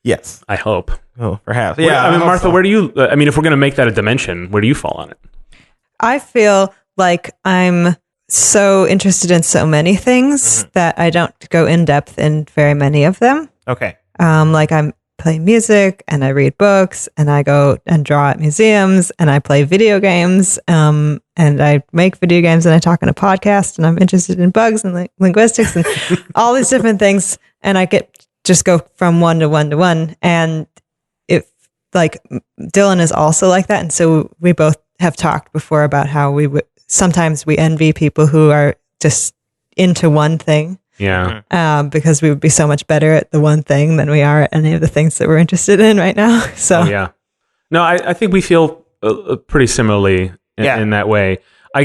Yes. I hope. Oh, perhaps. Yeah. I mean, Martha, where do you, if we're going to make that a dimension, where do you fall on it? I feel like I'm so interested in so many things that I don't go in depth in very many of them. Okay. Like I'm playing music and I read books and I go and draw at museums and I play video games. And I make video games and I talk on a podcast and I'm interested in bugs and linguistics and all these different things. And I just go from one to one to one. And if like Dylan is also like that. And so we both have talked before about how sometimes we envy people who are just into one thing. Yeah. Because we would be so much better at the one thing than we are at any of the things that we're interested in right now. So yeah. No, I think we feel pretty similarly in that way. I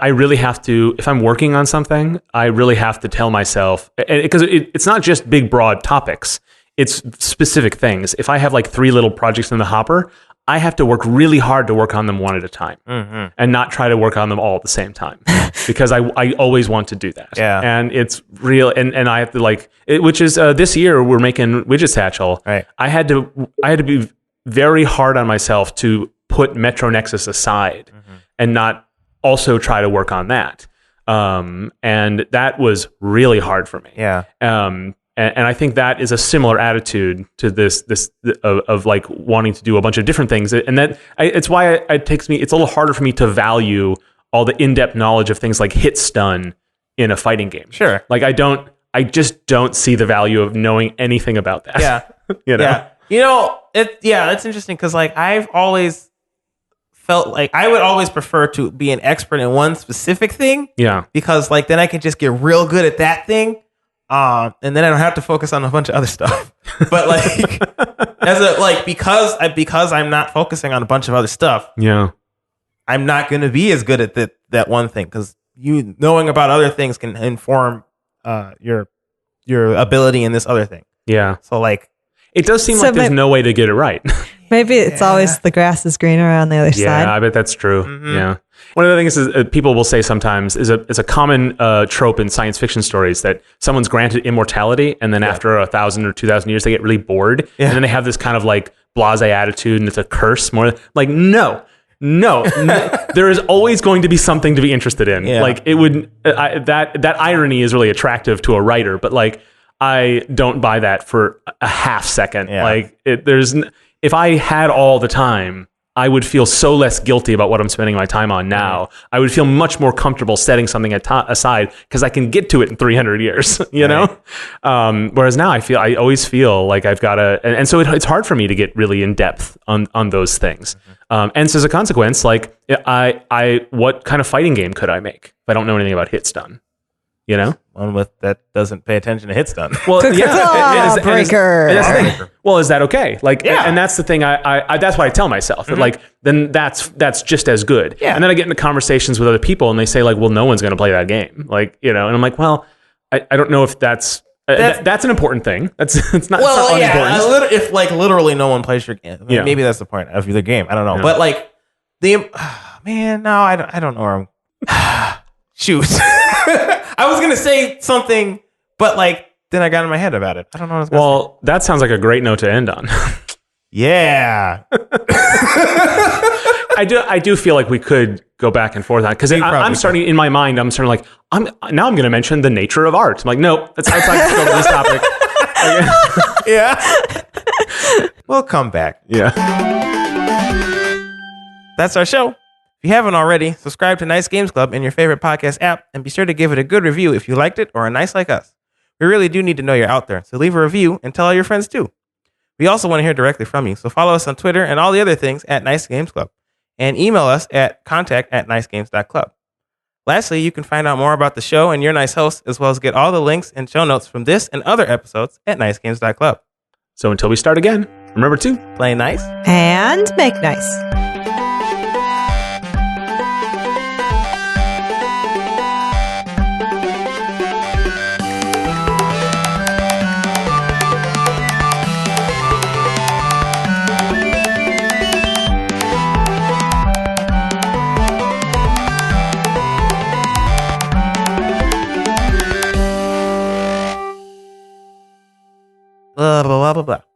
really have to, if I'm working on something, I really have to tell myself, because it's not just big, broad topics. It's specific things. If I have like 3 little projects in the hopper, I have to work really hard to work on them one at a time and not try to work on them all at the same time because I always want to do that. Yeah. And it's real. And I have to like, which is this year we're making Widget Satchel. Right. I had to be very hard on myself to put Metro Nexus aside and not also try to work on that. And that was really hard for me. Yeah. And I think that is a similar attitude to this of like wanting to do a bunch of different things, and that it's why it takes me. It's a little harder for me to value all the in-depth knowledge of things like hit stun in a fighting game. Sure. Like I just don't see the value of knowing anything about that. Yeah. You know. It's interesting because like I've always felt like I would always prefer to be an expert in one specific thing. Yeah. Because like then I can just get real good at that thing. And then I don't have to focus on a bunch of other stuff. But like, because I'm not focusing on a bunch of other stuff, Yeah. I'm not going to be as good at that one thing. Because you knowing about other things can inform your ability in this other thing. Yeah. So like, It does seem So like there's no way to get it right. Maybe it's always the grass is greener on the other Yeah, side. I bet that's true. Yeah. One of the things is people will say sometimes is a common trope in science fiction stories that someone's granted immortality and then after 1,000 or 2,000 years they get really bored and then they have this kind of like blasé attitude and it's a curse more like no, there is always going to be something to be interested in. Yeah. Like it would that irony is really attractive to a writer, but like I don't buy that for a half second. Yeah. Like if I had all the time, I would feel so less guilty about what I'm spending my time on now. I would feel much more comfortable setting something aside because I can get to it in 300 years, you know? Whereas now I always feel like I've got to, and so it's hard for me to get really in depth on those things. And so as a consequence, like what kind of fighting game could I make if I don't know anything about hit stun? You know? one that doesn't pay attention to hit stun. Well, Breaker. and that's the thing. Well, is that okay? Like, and that's the thing. I that's what I tell myself. That like, then that's just as good. Yeah. And then I get into conversations with other people, and they say like, well, no one's going to play that game. Like, you know, and I'm like, well, I don't know if that's an important thing. It's not. Well, it's not unimportant. if like literally no one plays your game, maybe that's the point of the game. I don't know, but like I don't know where I'm. Shoot. I was gonna say something, but like then I got in my head about it. I don't know what I was gonna say. Well, that sounds like a great note to end on. Yeah. I do feel like we could go back and forth on because I'm starting in my mind. I'm starting like I'm going to mention the nature of art. I'm like, no, that's outside the scope of this topic. Yeah. We'll come back. Yeah. That's our show. If you haven't already, subscribe to Nice Games Club in your favorite podcast app and be sure to give it a good review if you liked it or are nice like us. We really do need to know you're out there, so leave a review and tell all your friends too. We also want to hear directly from you, so follow us on Twitter and all the other things at Nice Games Club and email us at contact@nicegames.club. Lastly, you can find out more about the show and your nice host, as well as get all the links and show notes from this and other episodes at nicegames.club. So until we start again, remember to Play nice. And make nice. Blah, blah, blah, blah, blah.